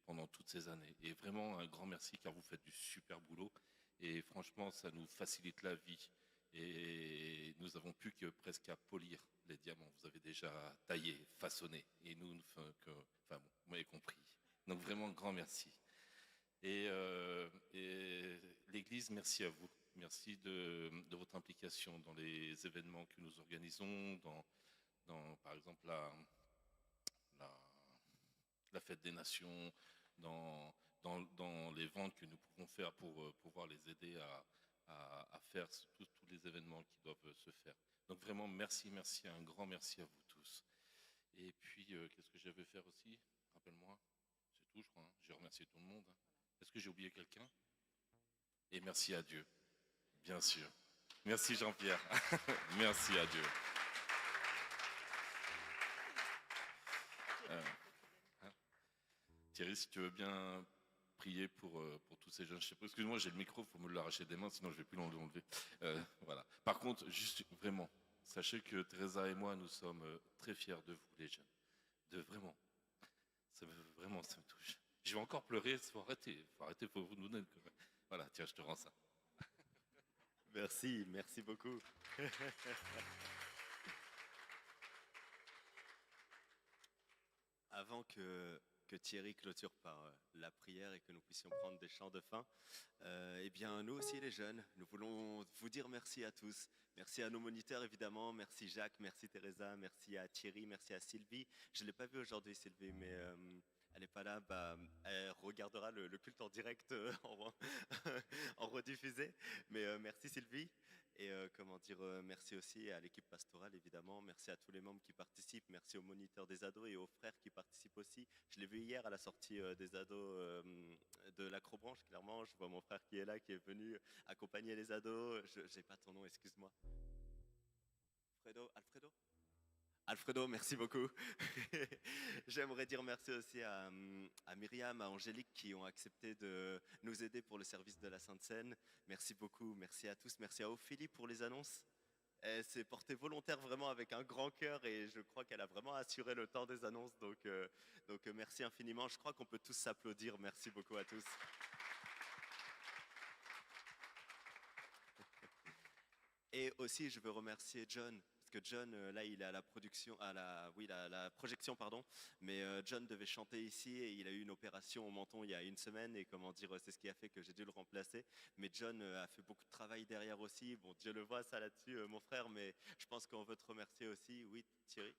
pendant toutes ces années. Et vraiment un grand merci car vous faites du super boulot et franchement ça nous facilite la vie. Et nous avons plus que presque à polir les diamants. Vous avez déjà taillé, façonné. Et nous faisons que... Enfin bon, vous m'avez compris. Donc vraiment grand merci. Et l'Église, merci à vous. Merci de votre implication dans les événements que nous organisons, dans par exemple la fête des nations, dans les ventes que nous pouvons faire pour pouvoir les aider à faire tous les événements qui doivent se faire. Donc vraiment, merci, un grand merci à vous tous. Et puis, qu'est-ce que je vais faire aussi? Rappelle-moi, c'est tout, je crois. Hein. J'ai remercié tout le monde. Hein. Est-ce que j'ai oublié quelqu'un? Et merci à Dieu, bien sûr. Merci Jean-Pierre. Merci à Dieu. Hein. Thierry, si tu veux bien prier pour tous ces jeunes. Je sais pas, excuse-moi, j'ai le micro, il faut me l'arracher des mains, sinon je ne vais plus l'enlever. Voilà. Par contre, juste vraiment, sachez que Teresa et moi, nous sommes très fiers de vous, les jeunes. Vraiment, ça me touche. Je vais encore pleurer, il faut arrêter, faut vous nous donner. Voilà, tiens, je te rends ça. Merci beaucoup. Avant que Thierry clôture par la prière et que nous puissions prendre des chants de fin, eh bien nous aussi les jeunes, nous voulons vous dire merci à tous. Merci à nos moniteurs évidemment, merci Jacques, merci Teresa, merci à Thierry, merci à Sylvie. Je ne l'ai pas vue aujourd'hui Sylvie, mais elle n'est pas là, elle regardera le culte en direct en rediffusé. Mais merci Sylvie. Et merci aussi à l'équipe pastorale évidemment, merci à tous les membres qui participent, merci aux moniteurs des ados et aux frères qui participent aussi. Je l'ai vu hier à la sortie des ados de l'Acrobranche, clairement, je vois mon frère qui est là, qui est venu accompagner les ados. Je n'ai pas ton nom, excuse-moi. Alfredo, merci beaucoup. J'aimerais dire merci aussi à Myriam, à Angélique qui ont accepté de nous aider pour le service de la Sainte Seine. Merci beaucoup, merci à tous. Merci à Ophélie pour les annonces. Elle s'est portée volontaire vraiment avec un grand cœur et je crois qu'elle a vraiment assuré le temps des annonces. Donc merci infiniment. Je crois qu'on peut tous s'applaudir. Merci beaucoup à tous. Et aussi, je veux remercier John. Que John, là, il est à la production, la projection, pardon. Mais John devait chanter ici et il a eu une opération au menton il y a une semaine et c'est ce qui a fait que j'ai dû le remplacer. Mais John a fait beaucoup de travail derrière aussi. Bon, Dieu le voit ça là-dessus, mon frère, mais je pense qu'on veut te remercier aussi. Oui, Thierry.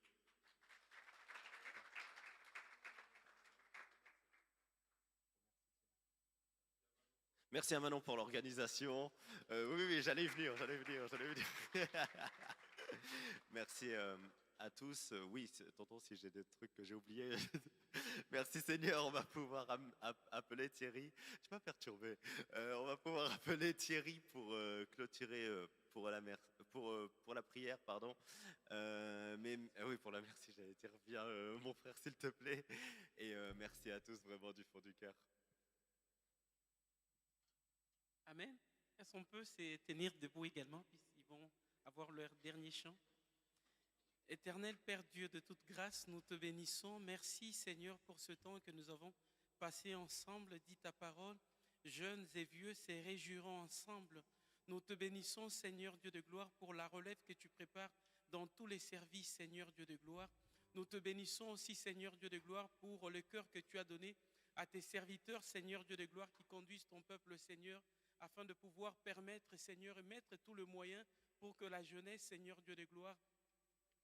Merci à Manon pour l'organisation. Oui, j'allais y venir. Merci à tous. Oui, tonton, si j'ai des trucs que j'ai oubliés. Merci Seigneur, on va pouvoir appeler Thierry. Tu m'as perturbé. On va pouvoir appeler Thierry pour clôturer pour la prière, pardon. Oui, pour la merci, j'allais dire bien, mon frère, s'il te plaît. Et merci à tous vraiment du fond du cœur. Amen. Est-ce qu'on peut se tenir debout également, puisqu'ils vont avoir leur dernier chant? Éternel Père Dieu de toute grâce, nous te bénissons. Merci Seigneur pour ce temps que nous avons passé ensemble. Dis ta parole, jeunes et vieux se réjouiront ensemble. Nous te bénissons Seigneur Dieu de gloire pour la relève que tu prépares dans tous les services Seigneur Dieu de gloire. Nous te bénissons aussi Seigneur Dieu de gloire pour le cœur que tu as donné à tes serviteurs Seigneur Dieu de gloire qui conduisent ton peuple Seigneur afin de pouvoir permettre Seigneur et mettre tout le moyen pour que la jeunesse Seigneur Dieu de gloire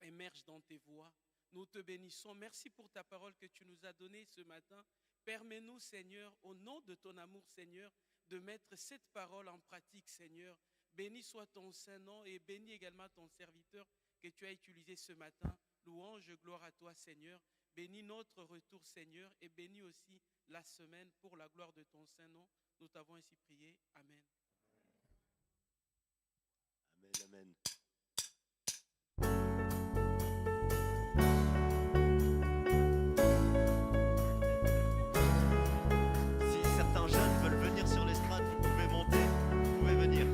émerge dans tes voies. Nous te bénissons. Merci pour ta parole que tu nous as donnée ce matin. Permets-nous, Seigneur, au nom de ton amour, Seigneur, de mettre cette parole en pratique, Seigneur. Béni soit ton Saint-Nom et bénis également ton serviteur que tu as utilisé ce matin. Louange, gloire à toi, Seigneur. Bénis notre retour, Seigneur, et bénis aussi la semaine pour la gloire de ton Saint-Nom. Nous t'avons ainsi prié. Amen. Amen, amen. Si certains jeunes veulent venir sur l'estrade, vous pouvez monter, vous pouvez venir.